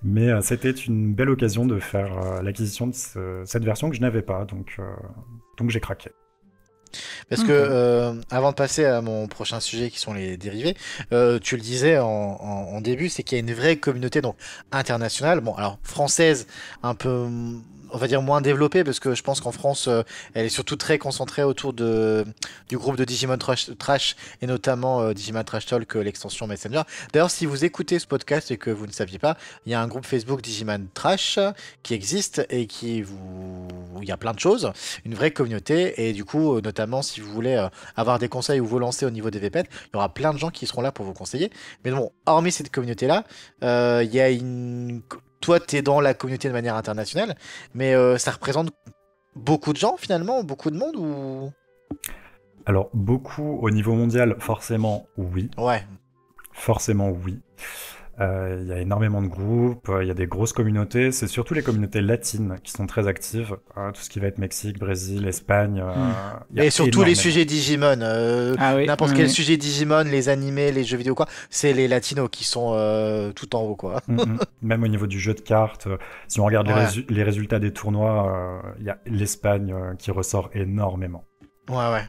Mais c'était une belle occasion de faire l'acquisition de cette version que je n'avais pas, donc j'ai craqué. Parce que, avant de passer à mon prochain sujet qui sont les dérivés, tu le disais en début, c'est qu'il y a une vraie communauté donc internationale, bon alors française, un peu, on va dire moins développée, parce que je pense qu'en France, elle est surtout très concentrée autour du groupe de Digimon Trash, et notamment Digimon Trash Talk, l'extension Messenger. D'ailleurs, si vous écoutez ce podcast et que vous ne saviez pas, il y a un groupe Facebook Digimon Trash qui existe et où il y a plein de choses, une vraie communauté, et du coup, notamment si vous voulez avoir des conseils ou vous lancer au niveau des VPET, il y aura plein de gens qui seront là pour vous conseiller. Mais bon, hormis cette communauté-là, il y a toi, tu es dans la communauté de manière internationale, mais ça représente beaucoup de gens finalement, beaucoup de monde ou... Alors, beaucoup au niveau mondial, forcément oui. Ouais. Forcément oui. Il y a énormément de groupes, il y a des grosses communautés, c'est surtout les communautés latines qui sont très actives, tout ce qui va être Mexique, Brésil, Espagne. Et surtout les sujets Digimon, n'importe quel sujet Digimon, les animés, les jeux vidéo, quoi, c'est les latinos qui sont tout en haut, quoi. Même au niveau du jeu de cartes, si on regarde les résultats des tournois, il y a l'Espagne qui ressort énormément. Ouais.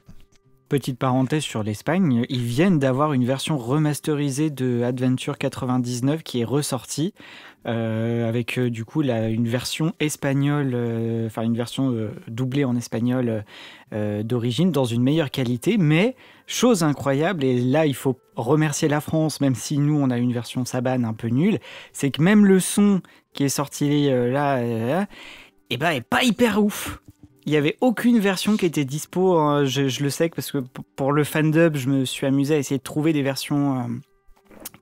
petite parenthèse sur l'Espagne, ils viennent d'avoir une version remasterisée de Adventure 99 qui est ressortie, avec du coup une version espagnole, une version doublée en espagnol d'origine, dans une meilleure qualité. Mais, chose incroyable, et là il faut remercier la France, même si nous on a une version Saban un peu nulle, c'est que même le son qui est sorti est pas hyper ouf. Il n'y avait aucune version qui était dispo, je le sais, parce que pour le fandub, je me suis amusé à essayer de trouver des versions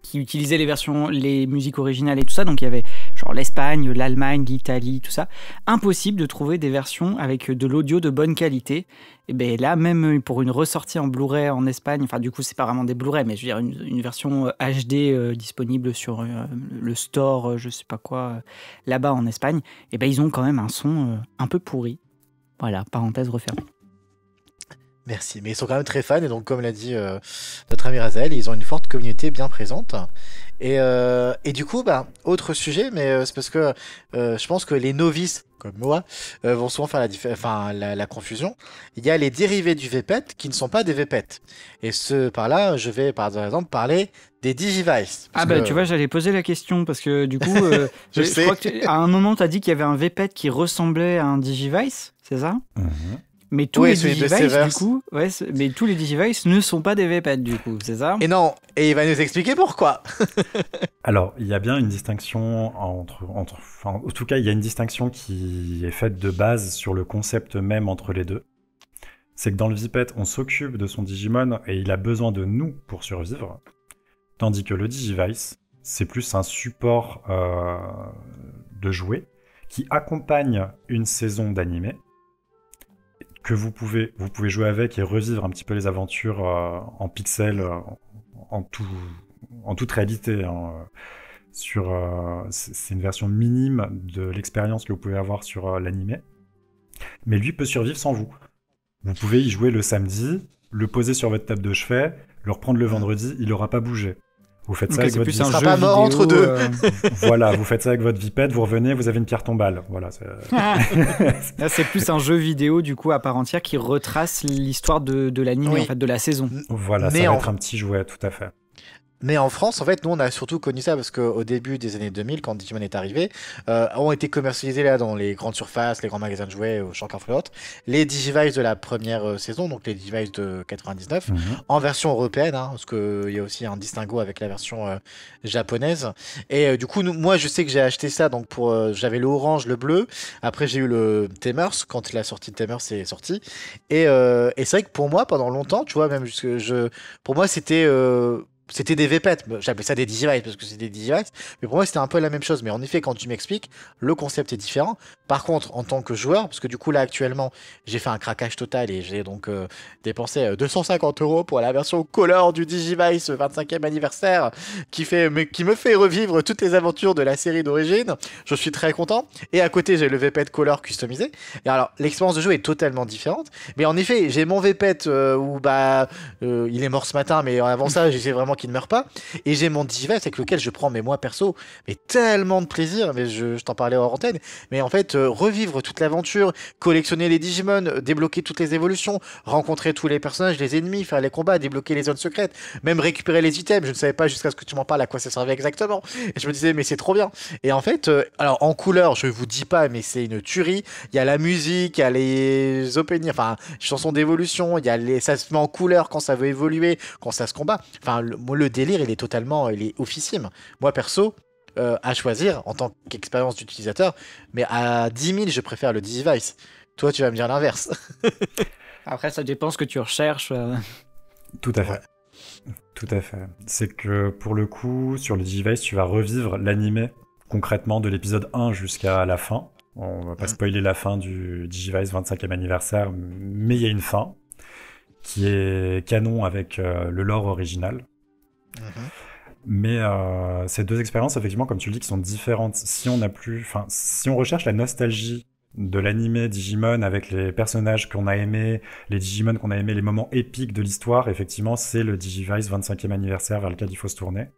qui utilisaient les musiques originales et tout ça. Donc il y avait genre l'Espagne, l'Allemagne, l'Italie, tout ça. Impossible de trouver des versions avec de l'audio de bonne qualité. Et bien là, même pour une ressortie en Blu-ray en Espagne, enfin du coup c'est pas vraiment des Blu-ray, mais je veux dire une version HD disponible sur le store, je sais pas quoi, là-bas en Espagne, et ben ils ont quand même un son un peu pourri. Voilà, parenthèse refermée. Merci, mais ils sont quand même très fans, et donc comme l'a dit notre ami Razael, ils ont une forte communauté bien présente. Et du coup, autre sujet, mais c'est parce que je pense que les novices, comme moi, vont souvent faire la confusion. Il y a les dérivés du VPET qui ne sont pas des VPET. Et par là, je vais par exemple parler des Digivice. Tu vois, j'allais poser la question, parce que du coup, je crois que à un moment, tu as dit qu'il y avait un VPET qui ressemblait à un Digivice, c'est ça? Mais tous les Digivice, du coup, mais tous les Digivice ne sont pas des VPET, du coup, c'est ça? Et non, et il va nous expliquer pourquoi. Alors, il y a bien une distinction en tout cas, il y a une distinction qui est faite de base sur le concept même entre les deux. C'est que dans le VPET, on s'occupe de son Digimon et il a besoin de nous pour survivre. Tandis que le Digivice, c'est plus un support de jouet qui accompagne une saison d'animé que vous pouvez jouer avec et revivre un petit peu les aventures en pixels, en toute réalité. C'est une version minime de l'expérience que vous pouvez avoir sur l'animé. Mais lui peut survivre sans vous. Vous pouvez y jouer le samedi, le poser sur votre table de chevet, le reprendre le vendredi, il n'aura pas bougé. Vous faites ça avec votre VPET. Il sera pas mort entre deux. Voilà, vous faites ça avec votre VPET, vous revenez, vous avez une carte tombale. Voilà. Là, c'est plus un jeu vidéo du coup à part entière qui retrace l'histoire de l'anime, en fait, de la saison. Voilà, ça va être un petit jouet, tout à fait. Mais en France, en fait, nous, on a surtout connu ça parce qu'au début des années 2000, quand Digimon est arrivé, ont été commercialisés là dans les grandes surfaces, les grands magasins de jouets, au Champ Carrefour et autres, les Digivice de la première saison, donc les Digivice de 99, en version européenne, parce qu'il y a aussi un distinguo avec la version japonaise. Et du coup, moi, je sais que j'ai acheté ça, donc j'avais le orange, le bleu. Après, j'ai eu le Tamers, quand la sortie de Tamers est sortie. Et c'est vrai que pour moi, pendant longtemps, tu vois, même pour moi, c'était des VPET, j'appelais ça des Digivice parce que c'est des Digivice, mais pour moi c'était un peu la même chose. Mais en effet, quand tu m'expliques, le concept est différent. Par contre, en tant que joueur, parce que du coup là actuellement, j'ai fait un craquage total et j'ai donc dépensé 250 € pour la version Color du Digivice 25e anniversaire qui me fait revivre toutes les aventures de la série d'origine. Je suis très content. Et à côté, j'ai le VPET Color customisé. Et alors, l'expérience de jeu est totalement différente. Mais en effet, j'ai mon VPET où il est mort ce matin, mais avant ça, j'essaie vraiment qu'il ne meurt pas. Et j'ai mon Digivice avec lequel je prends, mais moi perso, mais tellement de plaisir. Mais je t'en parlais hors antenne. Mais en fait, revivre toute l'aventure, collectionner les Digimon, débloquer toutes les évolutions, rencontrer tous les personnages, les ennemis, faire les combats, débloquer les zones secrètes, même récupérer les items. Je ne savais pas jusqu'à ce que tu m'en parles à quoi ça servait exactement. Et je me disais, mais c'est trop bien. Et en fait, alors en couleur, je vous dis pas, mais c'est une tuerie. Il y a la musique, il y a les openings, enfin, chansons d'évolution, ça se met en couleur quand ça veut évoluer, quand ça se combat. Enfin, le délire, il est officime. Moi, perso, à choisir en tant qu'expérience d'utilisateur, mais à 10 000, je préfère le Digivice. Toi, tu vas me dire l'inverse. Après, ça dépend ce que tu recherches. Tout à fait. Ouais. Tout à fait. C'est que pour le coup, sur le Digivice, tu vas revivre l'animé concrètement de l'épisode 1 jusqu'à la fin. On va pas spoiler la fin du Digivice 25e anniversaire, mais il y a une fin qui est canon avec le lore original. Mais ces deux expériences, effectivement, comme tu le dis, qui sont différentes. Si on recherche la nostalgie de l'animé Digimon avec les personnages qu'on a aimés, les Digimon qu'on a aimés, les moments épiques de l'histoire, effectivement, c'est le Digivice 25e anniversaire vers lequel il faut se tourner.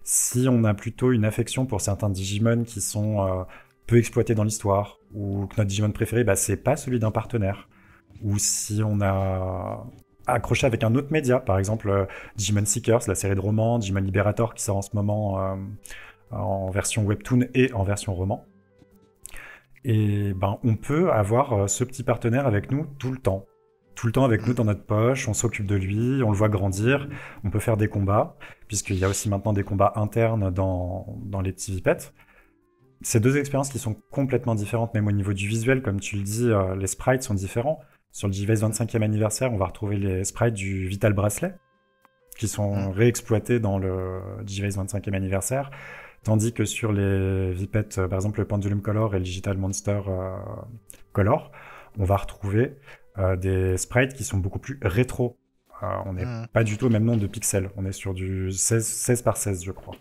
Si on a plutôt une affection pour certains Digimon qui sont peu exploités dans l'histoire, ou que notre Digimon préféré, c'est pas celui d'un partenaire, ou si on a accrocher avec un autre média. Par exemple, Digimon Seekers, la série de romans, Digimon Liberator qui sort en ce moment en version webtoon et en version roman. Et ben, on peut avoir ce petit partenaire avec nous tout le temps. Tout le temps avec nous dans notre poche, on s'occupe de lui, on le voit grandir, on peut faire des combats, puisqu'il y a aussi maintenant des combats internes dans les petits Vipets. C'est deux expériences qui sont complètement différentes, même au niveau du visuel, comme tu le dis, les sprites sont différents. Sur le Digivice 25e anniversaire, on va retrouver les sprites du Vital Bracelet, qui sont réexploités dans le Digivice 25e anniversaire, tandis que sur les Vipets, par exemple le Pendulum Color et le Digital Monster Color, on va retrouver des sprites qui sont beaucoup plus rétro. On n'est pas du tout au même nombre de pixels. On est sur du 16 par 16, je crois.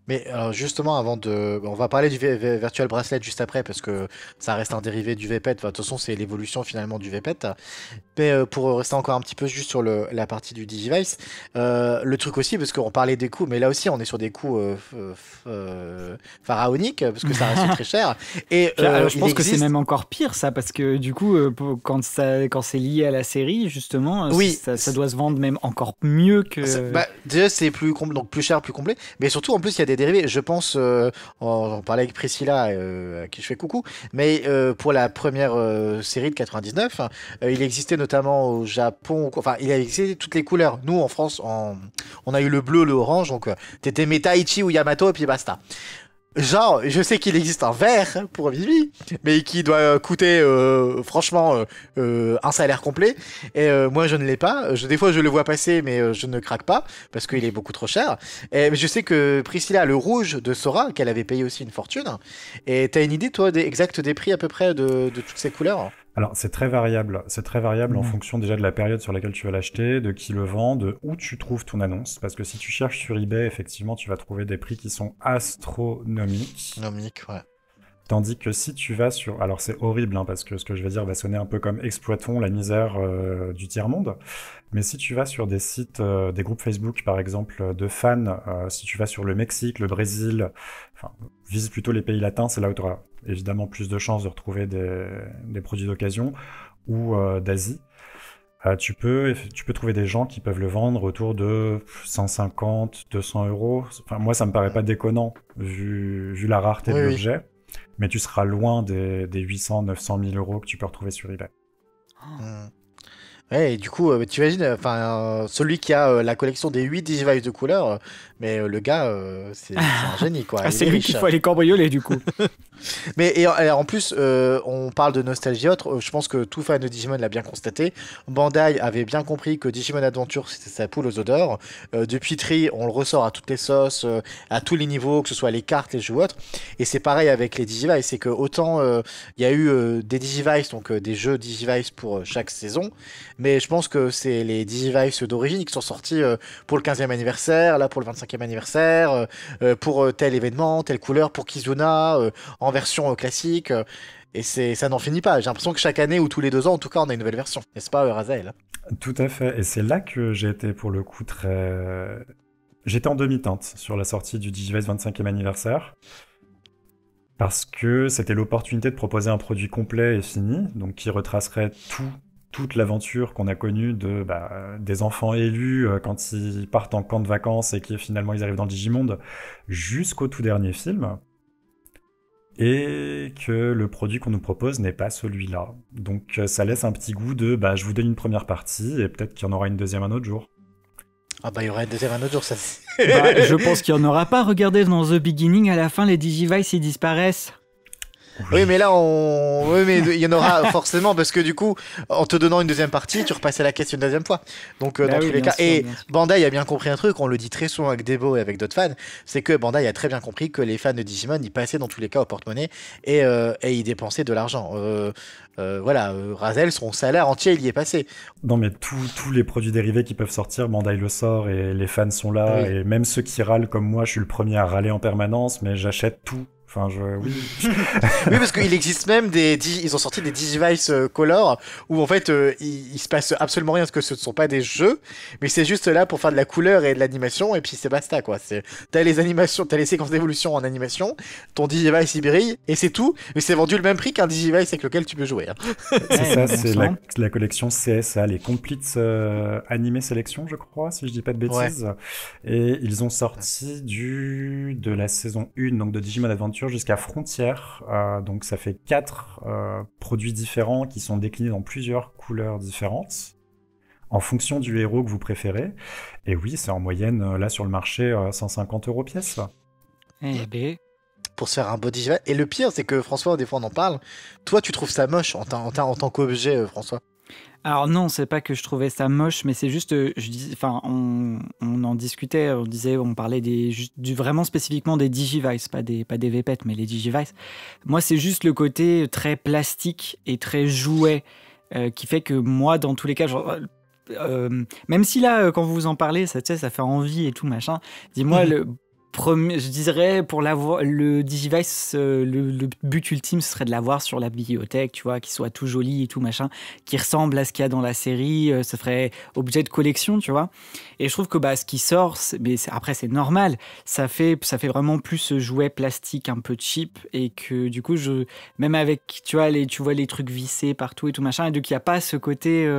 Mais alors justement, on va parler du Virtual Bracelet juste après, parce que ça reste un dérivé du VPET. Enfin, de toute façon, c'est l'évolution finalement du VPET. Mais pour rester encore un petit peu juste sur la partie du Digivice, le truc aussi, parce qu'on parlait des coûts, mais là aussi, on est sur des coûts pharaoniques, parce que ça reste très cher. Et alors, je pense que c'est même encore pire, ça, parce que du coup, quand c'est lié à la série, justement, oui, ça doit se vendre même encore mieux que... Déjà, c'est donc plus cher, plus complet. Mais surtout, en plus, il y a des dérivés. Je pense, on parlait avec Priscilla, à qui je fais coucou, mais pour la première série de 99, il existait notamment au Japon, enfin, il existait toutes les couleurs. Nous, en France, on a eu le bleu, le orange, donc t'étais Metaichi ou Yamato, et puis basta. Genre, je sais qu'il existe un vert pour Vivi, mais qui doit coûter franchement un salaire complet. Et moi, je ne l'ai pas. Des fois, je le vois passer, mais je ne craque pas parce qu'il est beaucoup trop cher. Mais je sais que Priscilla a le rouge de Sora, qu'elle avait payé aussi une fortune. Et t'as une idée, toi, exacte des prix à peu près de toutes ces couleurs? Alors, c'est très variable. C'est très variable en fonction déjà de la période sur laquelle tu vas l'acheter, de qui le vend, de où tu trouves ton annonce. Parce que si tu cherches sur eBay, effectivement, tu vas trouver des prix qui sont astronomiques. Astronomiques, ouais. Tandis que si tu vas sur... Alors, c'est horrible, hein, parce que ce que je vais dire va sonner un peu comme exploitons la misère du tiers-monde. Mais si tu vas sur des sites, des groupes Facebook, par exemple, de fans, si tu vas sur le Mexique, le Brésil, enfin, vise plutôt les pays latins, c'est là où tu auras évidemment plus de chances de retrouver des produits d'occasion, ou d'Asie. Tu peux trouver des gens qui peuvent le vendre autour de 150, 200 euros. Enfin, moi, ça me paraît pas déconnant, vu la rareté de l'objet. Mais tu seras loin des 800, 900 000 euros que tu peux retrouver sur eBay. Ouais, et du coup, tu imagines, celui qui a la collection des 8 Digivice de couleurs, mais le gars, c'est un génie, quoi. Ah, c'est lui qu'il faut aller cambrioler, du coup. Mais en plus, on parle de nostalgie autre. Je pense que tout fan de Digimon l'a bien constaté. Bandai avait bien compris que Digimon Adventure, c'était sa poule aux odeurs. Depuis Tri, on le ressort à toutes les sauces, à tous les niveaux, que ce soit les cartes, les jeux ou autres. Et c'est pareil avec les Digivice. C'est que autant il y a eu des Digivice, donc des jeux Digivice pour chaque saison. Mais je pense que c'est les Digivice d'origine qui sont sortis pour le 15e anniversaire, là pour le 25e anniversaire, pour tel événement, telle couleur, pour Kizuna, en version classique. Et ça n'en finit pas. J'ai l'impression que chaque année ou tous les 2 ans, en tout cas, on a une nouvelle version. N'est-ce pas, Razael? Tout à fait. Et c'est là que j'ai été pour le coup J'étais en demi-teinte sur la sortie du Digivice 25e anniversaire. Parce que c'était l'opportunité de proposer un produit complet et fini, donc qui retracerait toute l'aventure qu'on a connue des enfants élus quand ils partent en camp de vacances et qui finalement ils arrivent dans le Digimonde jusqu'au tout dernier film. Et que le produit qu'on nous propose n'est pas celui-là. Donc ça laisse un petit goût de je vous donne une première partie et peut-être qu'il y en aura une deuxième un autre jour. Ah il y aura une deuxième un autre jour, ça. Je pense qu'il n'y en aura pas. Regardez dans The Beginning, à la fin, les Digivice ils disparaissent. Oui, mais là, mais il y en aura forcément, parce que du coup, en te donnant une deuxième partie, tu repasses à la caisse une deuxième fois. Donc, dans tous les cas. Et Bandai a bien compris un truc, on le dit très souvent avec Debo et avec d'autres fans, c'est que Bandai a très bien compris que les fans de Digimon, ils passaient dans tous les cas au porte-monnaie et ils dépensaient de l'argent. Razel, son salaire entier, il y est passé. Non, mais tous les produits dérivés qui peuvent sortir, Bandai le sort et les fans sont là. Oui. Et même ceux qui râlent comme moi, je suis le premier à râler en permanence, mais j'achète tout. Enfin, oui. Oui, parce qu'il existe même ils ont sorti des Digivice Color où en fait il se passe absolument rien parce que ce ne sont pas des jeux, mais c'est juste là pour faire de la couleur et de l'animation et puis c'est basta quoi. T'as les animations, t'as les séquences d'évolution en animation, ton Digivice il brille et c'est tout, mais c'est vendu le même prix qu'un Digivice avec lequel tu peux jouer. Hein. C'est ça, c'est la collection CSA, les Complete Anime Selection, je crois, si je dis pas de bêtises. Ouais. Et ils ont sorti de la saison 1, donc de Digimon Adventure jusqu'à Frontières. Donc ça fait 4 produits différents qui sont déclinés dans plusieurs couleurs différentes en fonction du héros que vous préférez. Et oui, c'est en moyenne, là sur le marché, 150 € pièce. Eh ben... Pour se faire un beau Digivice. Et le pire, c'est que François, des fois on en parle, toi tu trouves ça moche en tant qu'objet, François? Alors non, c'est pas que je trouvais ça moche, mais c'est juste, on en discutait, on parlait vraiment spécifiquement des Digivice, pas des VPET, mais les Digivice. Moi, c'est juste le côté très plastique et très jouet qui fait que moi, dans tous les cas, même si là, quand vous en parlez, ça fait envie et tout machin. Dis-moi je dirais pour le Digivice, le but ultime ce serait de l'avoir sur la bibliothèque, tu vois, qu'il soit tout joli et tout machin, qui ressemble à ce qu'il y a dans la série, ça ferait objet de collection, tu vois. Et je trouve que ce qui sort, après c'est normal, ça fait vraiment plus ce jouet plastique un peu cheap et que du coup même avec tu vois les trucs vissés partout et tout machin, et donc il y a pas ce côté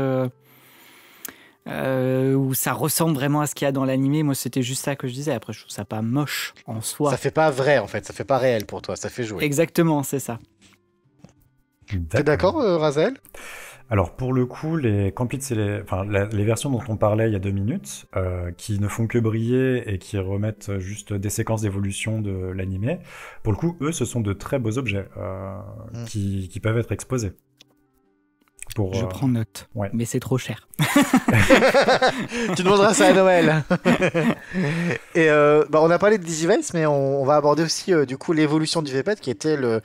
où ça ressemble vraiment à ce qu'il y a dans l'animé. Moi, c'était juste ça que je disais. Après, je trouve ça pas moche en soi. Ça fait pas vrai, en fait. Ça fait pas réel pour toi. Ça fait jouer. Exactement, c'est ça. T'es d'accord, Razael? Alors, pour le coup, les Complete, les versions dont on parlait il y a 2 minutes, qui ne font que briller et qui remettent juste des séquences d'évolution de l'animé, pour le coup, eux, ce sont de très beaux objets qui peuvent être exposés. Je prends note, mais c'est trop cher. Tu demanderas ça à Noël. Et on a parlé de Digivice, mais on va aborder aussi du coup l'évolution du VPET qui était le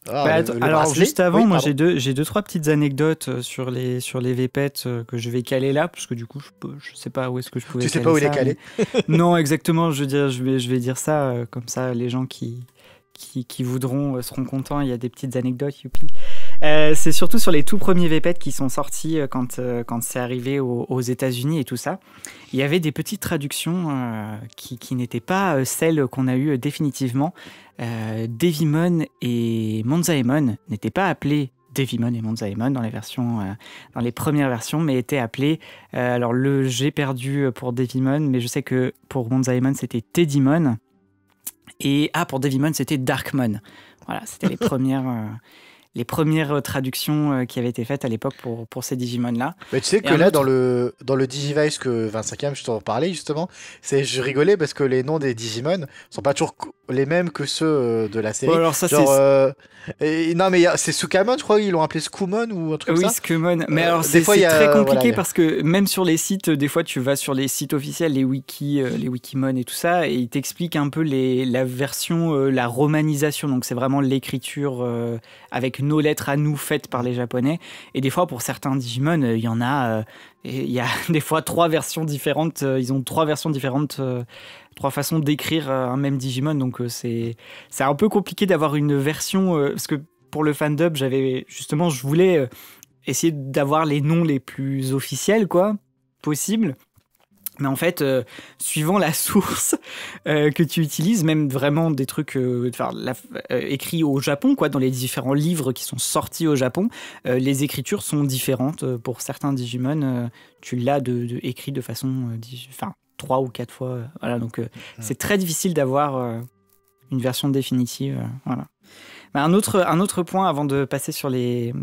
alors bracelet. Juste avant, moi j'ai deux trois petites anecdotes sur les VPET que je vais caler là, parce que du coup je sais pas où est-ce que je pouvais. Tu sais pas où il est calé. Non, exactement. Je vais dire ça comme ça, les gens qui voudront seront contents. Il y a des petites anecdotes, youpi. C'est surtout sur les tout premiers VPET qui sont sortis quand c'est arrivé aux États-Unis et tout ça. Il y avait des petites traductions qui n'étaient pas celles qu'on a eues définitivement. Devimon et Monzaemon n'étaient pas appelés Devimon et Monzaemon dans les premières versions, mais étaient appelés. Alors j'ai perdu pour Devimon, mais je sais que pour Monzaemon c'était Teddymon. Et pour Devimon c'était Darkmon. Voilà, c'était les premières traductions qui avaient été faites à l'époque pour ces Digimon-là. Mais tu sais que là, dans le Digivice que 25e, je t'en parlais justement, je rigolais parce que les noms des Digimon sont pas toujours les mêmes que ceux de la série. Bon, alors ça, non, mais c'est Sukamon, je crois, ils l'ont appelé Skumon ou un truc comme ça. Oui, Skumon. Mais alors, c'est très compliqué parce que même sur les sites, des fois, tu vas sur les sites officiels, les Wikimon et tout ça, et ils t'expliquent un peu la version, la romanisation. Donc, c'est vraiment l'écriture avec nos lettres à nous faites par les Japonais. Et des fois, pour certains Digimon, il y en a... il y a des fois 3 versions différentes. Ils ont 3 versions différentes... 3 façons d'écrire un même Digimon, donc c'est un peu compliqué d'avoir une version, parce que pour le fandub, je voulais essayer d'avoir les noms les plus officiels, quoi, possible. Mais en fait, suivant la source que tu utilises, même vraiment des trucs écrits au Japon, quoi, dans les différents livres qui sont sortis au Japon, les écritures sont différentes. Pour certains Digimon, tu l'as écrit de façon... 3 ou 4 fois. Voilà, donc c'est très difficile d'avoir une version définitive. Voilà. Mais un autre point avant de passer sur les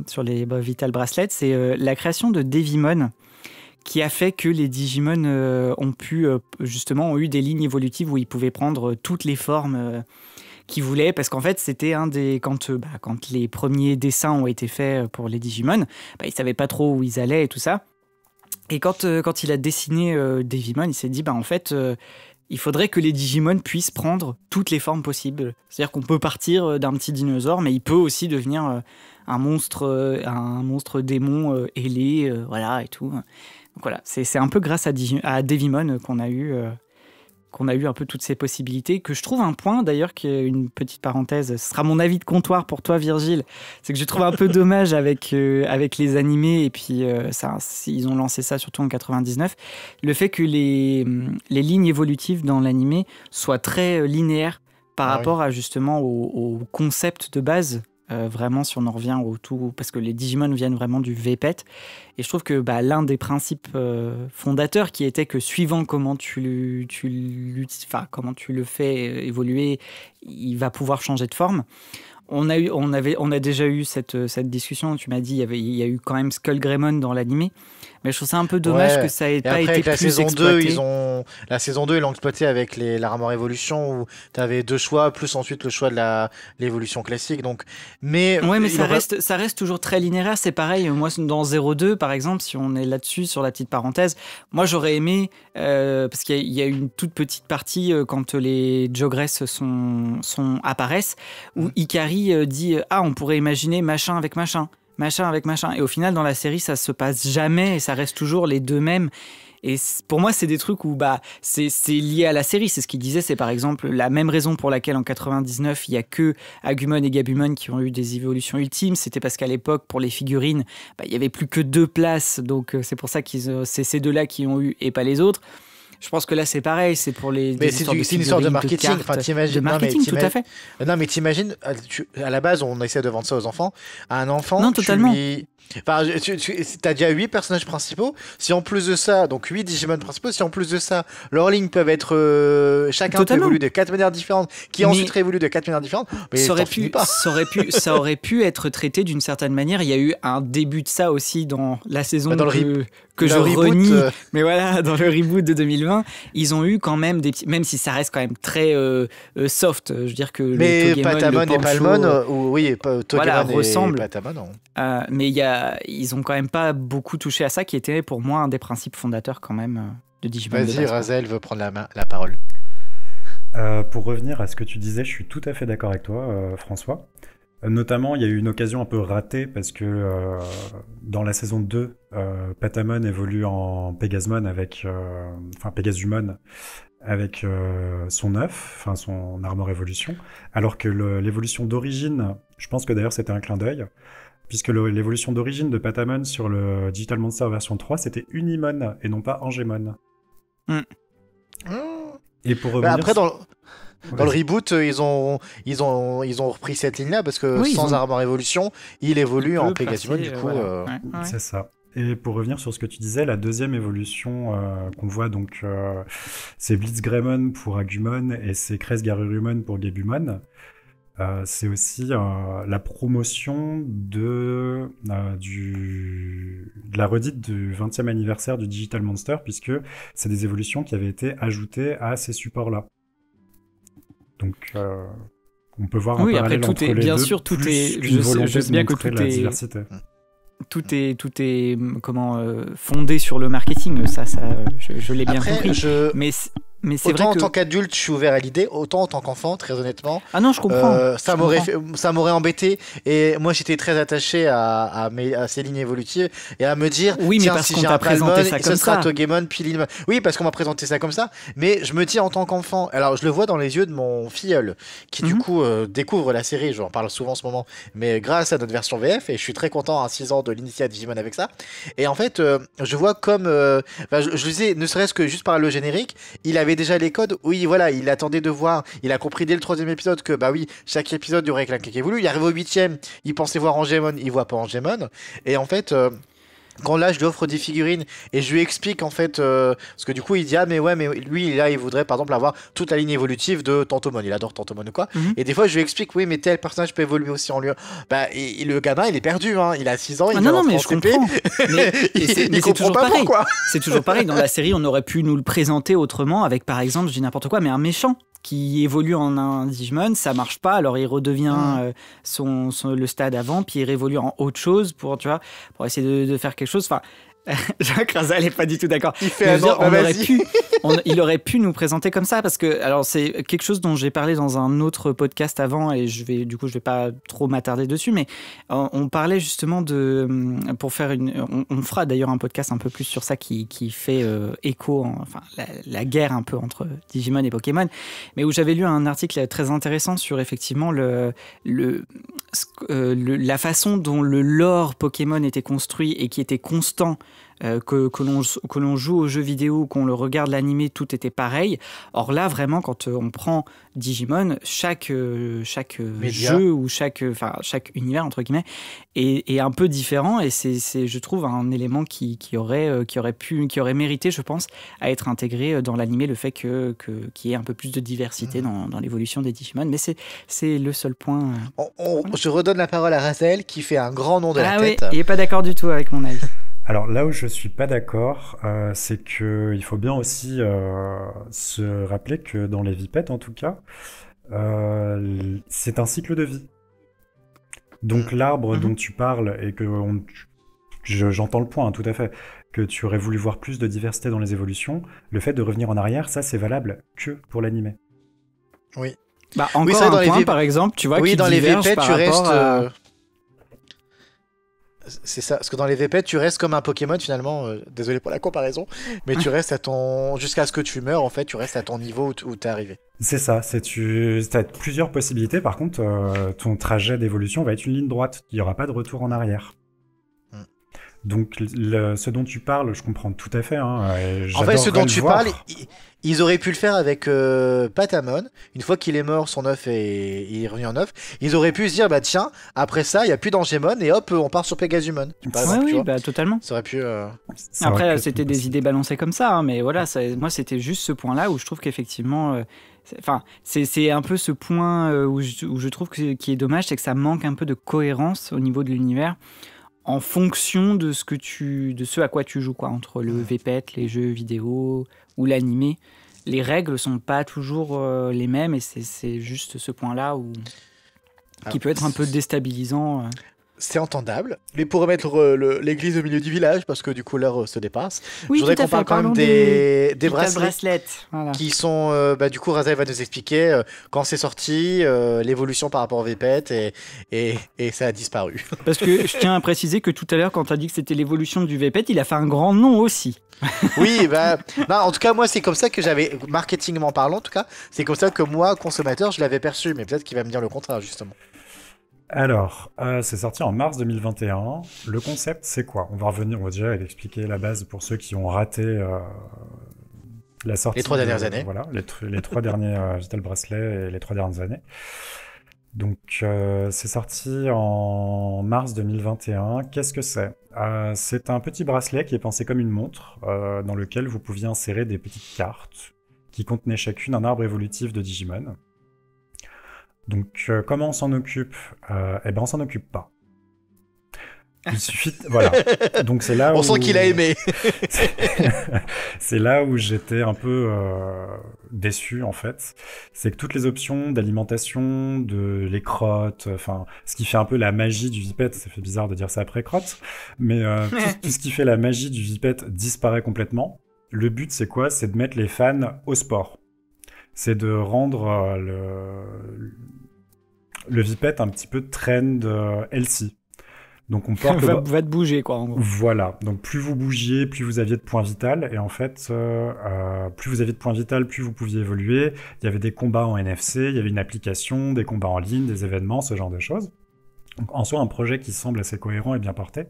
Vital Bracelets, c'est la création de Devimon, qui a fait que les Digimon ont eu des lignes évolutives où ils pouvaient prendre toutes les formes qu'ils voulaient, parce qu'en fait c'était quand les premiers dessins ont été faits pour les Digimon, ils savaient pas trop où ils allaient et tout ça. Et quand il a dessiné Devimon, il s'est dit, en fait, il faudrait que les Digimon puissent prendre toutes les formes possibles. C'est-à-dire qu'on peut partir d'un petit dinosaure, mais il peut aussi devenir un monstre démon ailé, voilà, et tout. Donc voilà, c'est un peu grâce à Devimon qu'on a eu qu'on a eu un peu toutes ces possibilités, que je trouve un point d'ailleurs, qui est une petite parenthèse, ce sera mon avis de comptoir pour toi Virgile, c'est que je trouve un peu dommage avec les animés, et puis ils ont lancé ça surtout en 99, le fait que les lignes évolutives dans l'animé soient très linéaires par rapport à justement au concept de base. Vraiment, si on en revient au tout, parce que les Digimon viennent vraiment du VPET, et je trouve que l'un des principes fondateurs qui était que suivant comment tu le fais évoluer, il va pouvoir changer de forme. On a déjà eu cette discussion. Tu m'as dit il y a eu quand même Skullgreymon dans l'animé, mais je trouve ça un peu dommage que ça ait pas été plus exploité. La saison 2, ils l'ont exploité avec l'Armor Evolution, où tu avais 2 choix, plus ensuite le choix de l'évolution classique. Donc, mais ça reste toujours très linéaire. C'est pareil, moi dans 0-2 par exemple, si on est là-dessus, sur la petite parenthèse, moi j'aurais aimé, parce qu'il y a une toute petite partie quand les Jogress apparaissent, où Ikari dit on pourrait imaginer machin avec machin. Et au final, dans la série, ça se passe jamais et ça reste toujours les deux mêmes. Et pour moi, c'est des trucs où c'est lié à la série. C'est ce qu'il disait, c'est par exemple la même raison pour laquelle en 99, il n'y a que Agumon et Gabumon qui ont eu des évolutions ultimes. C'était parce qu'à l'époque, pour les figurines, il n'y avait plus que 2 places. Donc c'est pour ça que c'est ces 2-là qui ont eu et pas les autres. Je pense que là, c'est pareil, c'est pour les. Mais c'est une histoire de marketing. De marketing, tout à fait. Non, mais t'imagines, à la base, on essaie de vendre ça aux enfants. À un enfant, non, totalement. T'as déjà 8 personnages principaux. Si en plus de ça, donc 8 Digimon principaux, si en plus de ça, leurs lignes peuvent être. Chacun peut évoluer de 4 manières différentes, qui ensuite réévoluent de 4 manières différentes. Mais ça aurait pu être traité d'une certaine manière. Il y a eu un début de ça aussi dans la saison que je renie. Mais voilà, dans le reboot de 2020, ils ont eu quand même des petits. Même si ça reste quand même très soft. Je veux dire que. Mais Patamon et Palmon, oui, Togemon ressemblent. Et Patamon. Mais ils ont quand même pas beaucoup touché à ça, qui était pour moi un des principes fondateurs quand même de Digimon. Vas-y, Razel veut prendre la parole. Pour revenir à ce que tu disais, je suis tout à fait d'accord avec toi, François. Notamment, il y a eu une occasion un peu ratée parce que dans la saison 2, Patamon évolue en Pégasumon avec son œuf, son Armor Evolution, alors que l'évolution d'origine, je pense que d'ailleurs c'était un clin d'œil, puisque l'évolution d'origine de Patamon sur le Digital Monster version 3, c'était Unimon et non pas Angemon. Et pour revenir... Après, dans le reboot, ils ont repris cette ligne-là, parce que sans Armor Evolution, il évolue en Pégasumon, du coup... C'est ça. Et pour revenir sur ce que tu disais, la deuxième évolution qu'on voit, donc, c'est Blitzgreymon pour Agumon et c'est Kresgarurumon pour Gebumon. C'est aussi la promotion de la redite du 20e anniversaire du Digital Monster, puisque c'est des évolutions qui avaient été ajoutées à ces supports-là. Donc, on peut voir un parallèle entre les bien deux, sûr, tout est. Je sais bien que tout est. Diversité. Tout est fondé sur le marketing, ça je l'ai bien compris. Mais c'est autant vrai que... en tant qu'adulte, je suis ouvert à l'idée, autant en tant qu'enfant, très honnêtement. Ah non, je comprends. Ça m'aurait embêté. Et moi, j'étais très attaché à ces lignes évolutives et à me dire, oui, mais parce si qu'on j'ai t'a un Palmon, présenté ça comme ce sera ça. Togemon, puis Linmon. Oui, parce qu'on m'a présenté ça comme ça. Mais je me dis en tant qu'enfant, alors je le vois dans les yeux de mon filleul, qui du coup découvre la série. J'en parle souvent en ce moment, mais grâce à notre version VF, et je suis très content à 6 ans de l'initier à Digimon avec ça. Et en fait, je vois comme, je le disais, ne serait-ce que juste par le générique, il avait déjà les codes. Oui, voilà, il attendait de voir. Il a compris dès le 3e épisode que, chaque épisode, il y aurait quelqu'un qui évolue. Il arrive au 8e, il pensait voir Angemon, il voit pas Angemon. Et en fait, quand là, je lui offre des figurines et je lui explique, en fait, parce que du coup, il dit, mais lui, là, il voudrait, par exemple, avoir toute la ligne évolutive de Tantomon. Il adore Tantomon ou quoi. Et des fois, je lui explique, oui, mais tel personnage peut évoluer aussi en lui. Et le gamin, il est perdu, hein. Il a 6 ans, il non, mais je comprends. il comprend pas pourquoi. C'est toujours pareil. Dans la série, on aurait pu nous le présenter autrement avec, par exemple, je dis n'importe quoi, mais un méchant qui évolue en un Digimon, ça marche pas, alors il redevient le stade avant, puis il réévolue en autre chose pour essayer de faire quelque chose. Enfin, Jacques Razal est pas du tout d'accord. Il fait il aurait pu nous présenter comme ça parce que alors c'est quelque chose dont j'ai parlé dans un autre podcast avant et je vais pas trop m'attarder dessus, mais on parlait justement pour faire on fera d'ailleurs un podcast un peu plus sur ça qui fait écho, enfin la guerre un peu entre Digimon et Pokémon, mais où j'avais lu un article très intéressant sur effectivement la façon dont le lore Pokémon était construit et qui était constant, que l'on joue aux jeux vidéo, qu'on le regarde l'animé, tout était pareil. Or là, vraiment, quand on prend Digimon, chaque jeu ou chaque univers, entre guillemets, est un peu différent et c'est je trouve, un élément qui aurait mérité, je pense, à être intégré dans l'animé, le fait qu'il y ait un peu plus de diversité dans l'évolution des Digimon. Mais c'est le seul point. Je redonne la parole à Razel qui fait un grand nom de la tête. Oui, il n'est pas d'accord du tout avec mon avis. Alors là où je suis pas d'accord, c'est que il faut bien aussi se rappeler que dans les Vipètes, en tout cas, c'est un cycle de vie. Donc l'arbre dont tu parles et que j'entends le point, hein, tout à fait, que tu aurais voulu voir plus de diversité dans les évolutions, le fait de revenir en arrière, ça c'est valable que pour l'animé. Oui. Encore un point, par exemple, tu vois, qui dans les diverge Vipètes, par tu rapport restes. C'est ça, parce que dans les Vipètes, tu restes comme un Pokémon finalement, désolé pour la comparaison, mais tu restes jusqu'à ce que tu meurs, en fait, tu restes à ton niveau où t'es arrivé. C'est ça, t'as plusieurs possibilités, par contre, ton trajet d'évolution va être une ligne droite, il n'y aura pas de retour en arrière. Donc ce dont tu parles, je comprends tout à fait. Hein, en fait, ce dont tu parles, ils auraient pu le faire avec Patamon. Une fois qu'il est mort, son œuf il est revenu en œuf. Ils auraient pu se dire, bah tiens, après ça, il n'y a plus d'Angemon et hop, on part sur Pégasumon. Oui, totalement. Ça aurait pu. Après, c'était des idées balancées comme ça, hein, mais voilà, moi, c'était juste ce point-là où je trouve qu'effectivement. C'est un peu ce point où je trouve qui est dommage, c'est que ça manque un peu de cohérence au niveau de l'univers. En fonction de ce à quoi tu joues, quoi, entre le VPET, les jeux vidéo ou l'animé, les règles sont pas toujours les mêmes et c'est juste ce point-là qui peut être un peu déstabilisant. C'est entendable, mais pour remettre l'église au milieu du village, parce que du coup l'heure se dépasse, oui, je voudrais qu'on parle quand même des bracelets. Voilà. Qui sont, du coup Razel va nous expliquer quand c'est sorti, l'évolution par rapport au VPET et ça a disparu. Parce que je tiens à préciser que tout à l'heure quand tu as dit que c'était l'évolution du VPET, il a fait un grand nom aussi. Oui, en tout cas moi c'est comme ça que j'avais, marketingment parlant en tout cas, c'est comme ça que moi, consommateur, je l'avais perçu, mais peut-être qu'il va me dire le contraire justement. Alors, c'est sorti en mars 2021. Le concept, c'est quoi ? On va déjà expliquer la base pour ceux qui ont raté la sortie. Les 3 dernières années. Voilà, les 3 derniers Vital Bracelet et les 3 dernières années. Donc, c'est sorti en mars 2021. Qu'est-ce que c'est ? C'est un petit bracelet qui est pensé comme une montre, dans lequel vous pouviez insérer des petites cartes qui contenaient chacune un arbre évolutif de Digimon. Donc, comment on s'en occupe ? On s'en occupe pas. Il suffit... Voilà. Donc, c'est là on sent qu'il a aimé. C'est là où j'étais un peu déçu, en fait. C'est que toutes les options d'alimentation, les crottes, enfin, ce qui fait un peu la magie du Vipet, ça fait bizarre de dire ça après crottes, mais tout ce qui fait la magie du Vipet disparaît complètement. Le but, c'est quoi ? C'est de mettre les fans au sport. C'est de rendre le Vipet un petit peu trend healthy. Donc on porte va te bouger, quoi, en gros. Voilà. Donc plus vous bougiez, plus vous aviez de points vitaux. Et en fait, plus vous aviez de points vitaux, plus vous pouviez évoluer. Il y avait des combats en NFC, il y avait une application, des combats en ligne, des événements, ce genre de choses. Donc, en soi, un projet qui semble assez cohérent et bien porté.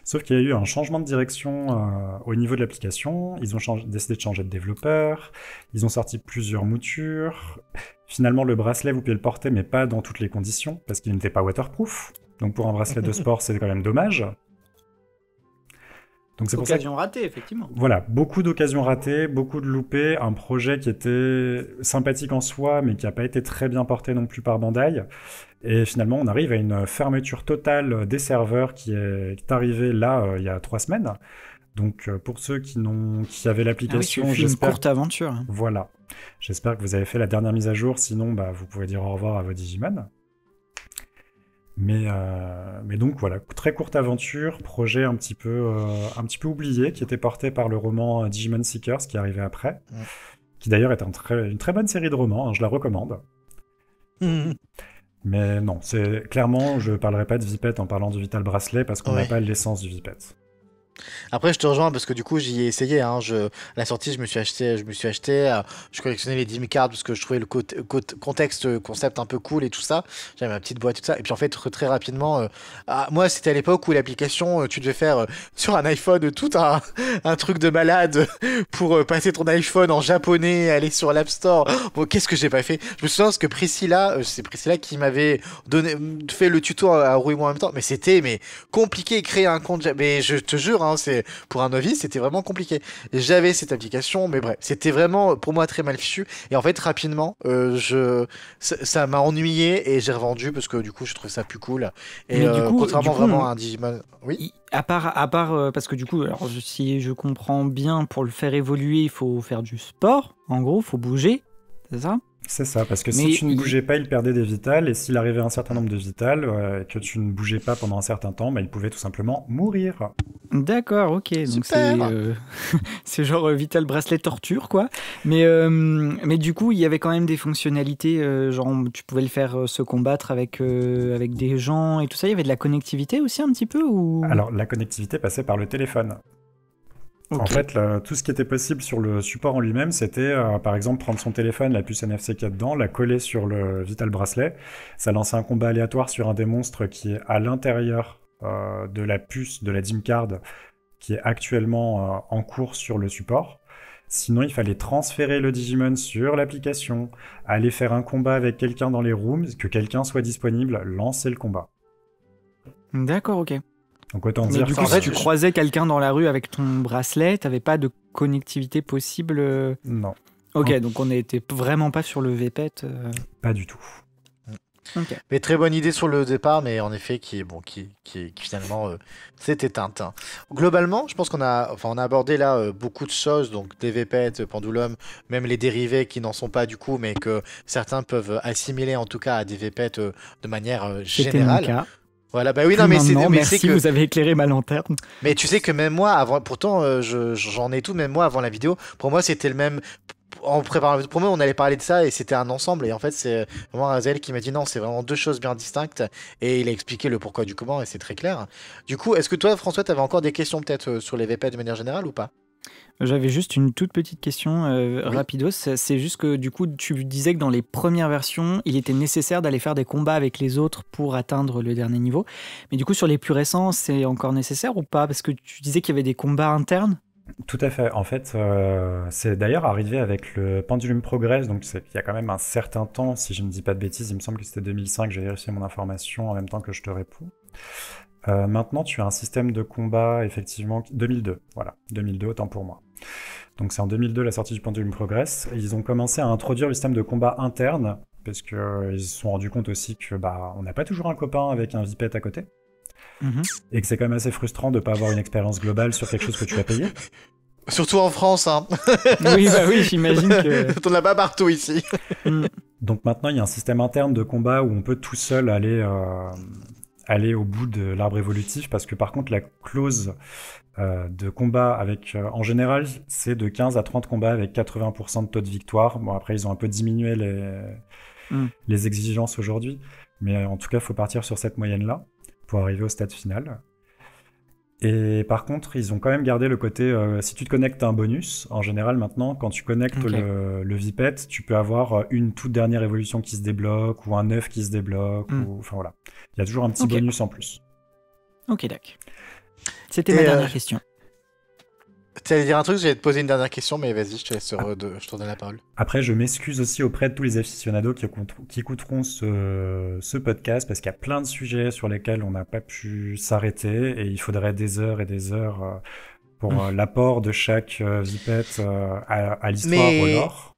Sauf qu'il y a eu un changement de direction au niveau de l'application. Ils ont décidé de changer de développeur. Ils ont sorti plusieurs moutures. Finalement, le bracelet, vous pouvez le porter, mais pas dans toutes les conditions, parce qu'il n'était pas waterproof. Donc pour un bracelet de sport, c'est quand même dommage. Donc c'est pour ça occasion ratée, effectivement. Voilà, beaucoup d'occasions ratées, beaucoup de loupés, un projet qui était sympathique en soi, mais qui n'a pas été très bien porté non plus par Bandai. Et finalement, on arrive à une fermeture totale des serveurs qui est arrivée là, il y a 3 semaines. Donc pour ceux qui avaient l'application, j'espère... une courte aventure. Hein. Voilà. J'espère que vous avez fait la dernière mise à jour, sinon vous pouvez dire au revoir à vos Digimon. Mais donc voilà, très courte aventure, projet un petit peu oublié, qui était porté par le roman Digimon Seekers, qui arrivait après, qui d'ailleurs est une très bonne série de romans, hein, je la recommande. Mais non, clairement, je parlerai pas de Vipette en parlant du Vital Bracelet, parce qu'on n'a pas l'essence du Vipette. Après, je te rejoins parce que du coup, j'y ai essayé. Hein. La sortie, je me suis acheté, je collectionnais les Dim cards parce que je trouvais le concept un peu cool et tout ça. J'avais ma petite boîte, tout ça. Et puis en fait, très rapidement, moi, c'était à l'époque où l'application, tu devais faire sur un iPhone tout un truc de malade pour passer ton iPhone en japonais, aller sur l'App Store. Bon, qu'est-ce que j'ai pas fait? Je me souviens parce que c'est Priscilla qui m'avait fait le tuto à rouiller moi en même temps. Mais c'était compliqué, créer un compte. Mais je te jure, hein, c'est pour un novice, c'était vraiment compliqué. J'avais cette application, mais bref, c'était vraiment pour moi très mal fichu. Et en fait, rapidement, ça m'a ennuyé et j'ai revendu parce que du coup, je trouve ça plus cool. Et mais contrairement vraiment à un Digimon, oui. À part parce que du coup, alors, si je comprends bien, pour le faire évoluer, il faut faire du sport. En gros, il faut bouger, c'est ça? C'est ça, parce que si tu ne bougeais pas, il perdait des vitales, et s'il arrivait à un certain nombre de vitales, et que tu ne bougeais pas pendant un certain temps, il pouvait tout simplement mourir. D'accord, ok. Donc c'est genre Vital Bracelet torture, quoi. Mais du coup, il y avait quand même des fonctionnalités, genre tu pouvais le faire se combattre avec des gens et tout ça. Il y avait de la connectivité aussi un petit peu ou... Alors, la connectivité passait par le téléphone. Okay. En fait, tout ce qui était possible sur le support en lui-même, c'était par exemple prendre son téléphone, la puce NFC qu'il y a dedans, la coller sur le Vital Bracelet. Ça lançait un combat aléatoire sur un des monstres qui est à l'intérieur de la puce de la Dim Card, qui est actuellement en cours sur le support. Sinon, il fallait transférer le Digimon sur l'application, aller faire un combat avec quelqu'un dans les rooms, que quelqu'un soit disponible, lancer le combat. D'accord, ok. Donc autant mais dire du coup, si tu croisais quelqu'un dans la rue avec ton bracelet, t'avais pas de connectivité possible Non. Ok, donc on n'était vraiment pas sur le VPET Pas du tout. Okay. Mais très bonne idée sur le départ, mais en effet qui finalement s'est éteinte. Globalement, je pense qu'on a abordé là beaucoup de choses, donc des VPET, Pendulum, même les dérivés qui n'en sont pas du coup, mais que certains peuvent assimiler en tout cas à des VPET de manière générale. C'était mon cas. Voilà, bah oui, non, mais c'est merci, que vous avez éclairé ma lanterne. Mais tu sais que même moi, avant, pourtant, j'en ai tout, même moi, avant la vidéo, pour moi, c'était le même. En préparant pour moi, on allait parler de ça et c'était un ensemble. Et en fait, c'est vraiment Razel qui m'a dit non, c'est vraiment deux choses bien distinctes. Et il a expliqué le pourquoi du comment et c'est très clair. Du coup, est-ce que toi, François, tu avais encore des questions peut-être sur les VP de manière générale ou pas? J'avais juste une toute petite question rapidos. C'est juste que du coup, tu disais que dans les premières versions, il était nécessaire d'aller faire des combats avec les autres pour atteindre le dernier niveau. Mais du coup, sur les plus récents, c'est encore nécessaire ou pas? Parce que tu disais qu'il y avait des combats internes. Tout à fait. En fait, c'est d'ailleurs arrivé avec le Pendulum Progress, donc il y a quand même un certain temps, si je ne dis pas de bêtises, il me semble que c'était 2005, j'ai vérifié mon information en même temps que je te réponds. Maintenant, tu as un système de combat, effectivement, 2002, voilà, 2002, autant pour moi. Donc c'est en 2002 la sortie du Pendulum Progress, et ils ont commencé à introduire le système de combat interne, parce qu'ils se sont rendus compte aussi que on n'a pas toujours un copain avec un VPET à côté. Et que c'est quand même assez frustrant de ne pas avoir une expérience globale sur quelque chose que tu as payé. Surtout en France, hein. Oui, j'imagine que... On n'a pas partout ici. Donc maintenant, il y a un système interne de combat où on peut tout seul aller au bout de l'arbre évolutif, parce que par contre, la clause de combat avec... en général, c'est de 15 à 30 combats avec 80% de taux de victoire. Bon, après, ils ont un peu diminué les exigences aujourd'hui, mais en tout cas, il faut partir sur cette moyenne-là pour arriver au stade final. Et par contre, ils ont quand même gardé le côté, si tu te connectes à un bonus, en général maintenant, quand tu connectes le VPET, tu peux avoir une toute dernière évolution qui se débloque, ou un œuf qui se débloque, enfin voilà. Il y a toujours un petit bonus en plus. Ok, d'accord. C'était ma dernière question. Tu allais dire un truc, j'allais te poser une dernière question, mais vas-y, je te laisse, je te donne la parole. Après, je m'excuse aussi auprès de tous les aficionados qui écouteront ce podcast, parce qu'il y a plein de sujets sur lesquels on n'a pas pu s'arrêter, et il faudrait des heures et des heures pour l'apport de chaque VPET à l'histoire ou à l'or.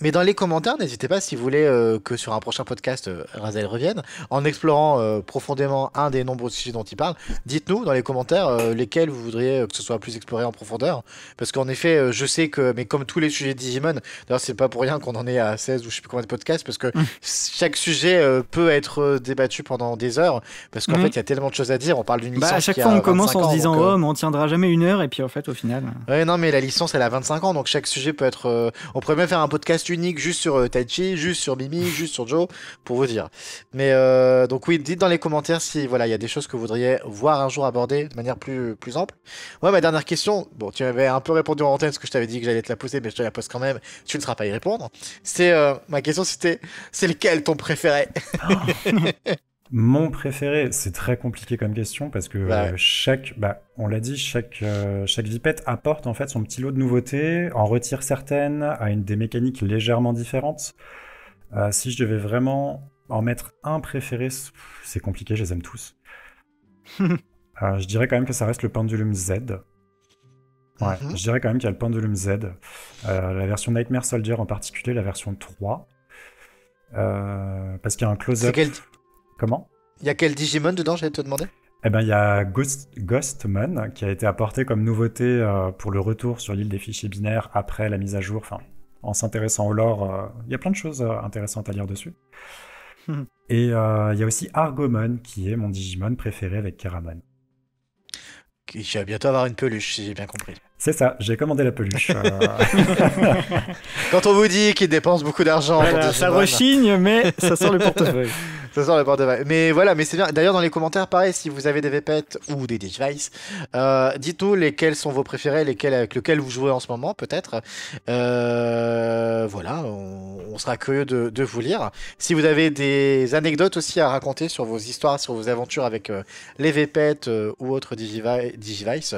Mais dans les commentaires, n'hésitez pas si vous voulez que sur un prochain podcast, Razel revienne, en explorant profondément un des nombreux sujets dont il parle. Dites-nous dans les commentaires lesquels vous voudriez que ce soit plus exploré en profondeur. Parce qu'en effet, je sais que, mais comme tous les sujets de Digimon, d'ailleurs c'est pas pour rien qu'on en est à 16 ou je sais plus combien de podcasts, parce que chaque sujet peut être débattu pendant des heures, parce qu'en fait il y a tellement de choses à dire. On parle d'une licence à chaque qui fois a on commence 25 en se ans, disant donc, oh mais on tiendra jamais 1 heure, et puis en fait au final... Ouais, non, mais la licence elle a 25 ans, donc chaque sujet peut être... On pourrait même faire un podcast unique juste sur Taichi, juste sur Mimi, juste sur Joe, pour vous dire. Mais donc oui, dites dans les commentaires si voilà, il y a des choses que vous voudriez voir un jour abordées de manière plus ample. Ouais, ma dernière question, bon, tu m'avais un peu répondu en antenne parce que je t'avais dit que j'allais te la poser, mais je te la pose quand même, tu ne seras pas y répondre. C'est ma question, c'était, c'est lequel ton préféré? Mon préféré, c'est très compliqué comme question parce que on l'a dit, chaque Vipette apporte en fait son petit lot de nouveautés, en retire certaines, a des mécaniques légèrement différentes. Si je devais vraiment en mettre un préféré, c'est compliqué, je les aime tous. Je dirais quand même que ça reste le Pendulum Z. Ouais, je dirais quand même qu'il y a le Pendulum Z. La version Nightmare Soldier en particulier, la version 3. Parce qu'il y a un close-up... Comment? Il y a quel Digimon dedans, j'allais te demander? Eh ben, il y a Ghostmon qui a été apporté comme nouveauté pour le retour sur l'île des fichiers binaires après la mise à jour. Enfin, en s'intéressant au lore, il y a plein de choses intéressantes à lire dessus. Et il y a aussi Argomon qui est mon Digimon préféré avec Keramon. Qui va bientôt avoir une peluche, si j'ai bien compris. C'est ça, j'ai commandé la peluche. Quand on vous dit qu'il dépense beaucoup d'argent, voilà, ça rechigne, mais ça sort le portefeuille. Ça sort le portefeuille. Mais voilà, mais c'est bien. D'ailleurs, dans les commentaires, pareil, si vous avez des Vpet ou des Digivice, dites-nous lesquels sont vos préférés, avec lesquels vous jouez en ce moment, peut-être. Voilà, on sera curieux de vous lire. Si vous avez des anecdotes aussi à raconter sur vos histoires, sur vos aventures avec les Vpet ou autres Digivice,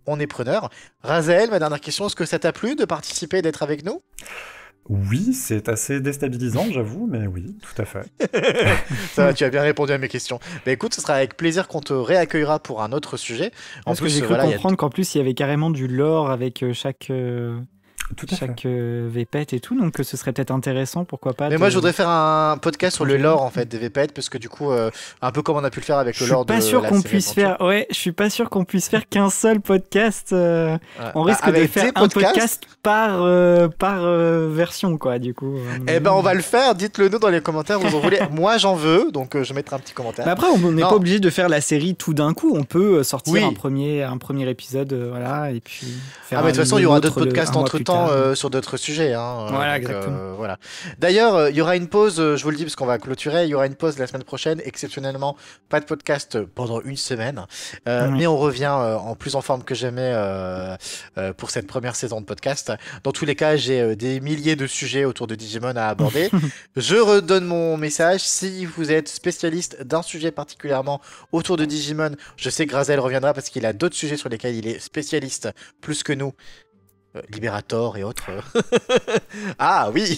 on est preneur. Razel, ma dernière question, est-ce que ça t'a plu de participer, d'être avec nous? Oui, c'est assez déstabilisant, j'avoue, mais oui, tout à fait. Ça va, tu as bien répondu à mes questions. Mais écoute, ce sera avec plaisir qu'on te réaccueillera pour un autre sujet. En plus, j'ai cru comprendre qu'en plus, il y avait carrément du lore avec chaque Vpet et tout, donc ce serait peut-être intéressant, pourquoi pas. Mais moi je voudrais faire un podcast sur le lore en fait des Vpet, parce que du coup un peu comme on a pu le faire avec le lore de la série je suis pas sûr qu'on puisse faire qu'un seul podcast. On risque de faire un podcast par version quoi, du coup. Eh ben on va le faire, dites-le nous dans les commentaires, vous en voulez. Moi j'en veux, donc je mettrai un petit commentaire. Mais après on n'est pas obligé de faire la série tout d'un coup, on peut sortir un premier épisode, voilà, et puis faire mais de toute façon il y aura d'autres podcasts entre temps sur d'autres sujets. Voilà, donc, exactement. Voilà. D'ailleurs, il y aura une pause, je vous le dis parce qu'on va clôturer, il y aura une pause la semaine prochaine, exceptionnellement, pas de podcast pendant une semaine, mais on revient en plus en forme que jamais pour cette première saison de podcast. Dans tous les cas, j'ai des milliers de sujets autour de Digimon à aborder. Je redonne mon message, si vous êtes spécialiste d'un sujet particulièrement autour de Digimon, je sais que Razel reviendra parce qu'il a d'autres sujets sur lesquels il est spécialiste, plus que nous. Liberator et autres. Ah oui.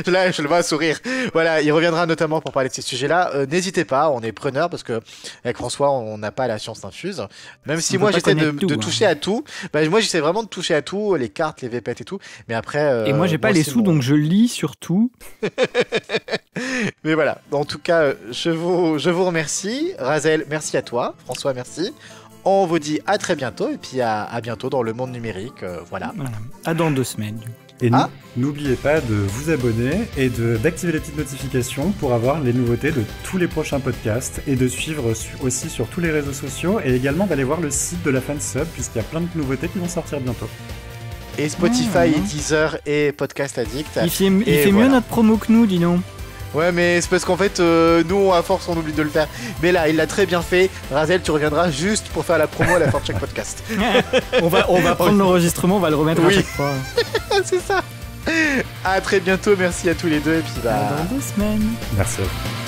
Là, je le vois sourire. Voilà, il reviendra notamment pour parler de ces sujets-là. N'hésitez pas, on est preneur parce que avec François, on n'a pas la science infuse. Même si moi j'essaie de toucher à tout. Bah, moi j'essaie vraiment de toucher à tout, les cartes, les Vpet et tout. Mais après. Et moi j'ai pas les sous, donc je lis surtout. Mais voilà. En tout cas, je vous remercie. Razel, merci à toi. François, merci. On vous dit à très bientôt et puis à bientôt dans le monde numérique. Voilà. À dans 2 semaines. Et n'oubliez pas de vous abonner et d'activer les petites notifications pour avoir les nouveautés de tous les prochains podcasts et de suivre aussi sur tous les réseaux sociaux et également d'aller voir le site de la Fansub puisqu'il y a plein de nouveautés qui vont sortir bientôt. Et Spotify, et Deezer et Podcast Addict. Il fait mieux notre promo que nous, dis donc. Ouais, mais c'est parce qu'en fait, nous, à force, on oublie de le faire. Mais là, il l'a très bien fait. Razel, tu reviendras juste pour faire la promo à la fin de chaque podcast. on va prendre l'enregistrement, on va le remettre à chaque fois. C'est ça. À très bientôt, merci à tous les deux. Et puis dans 2 semaines. Merci à vous.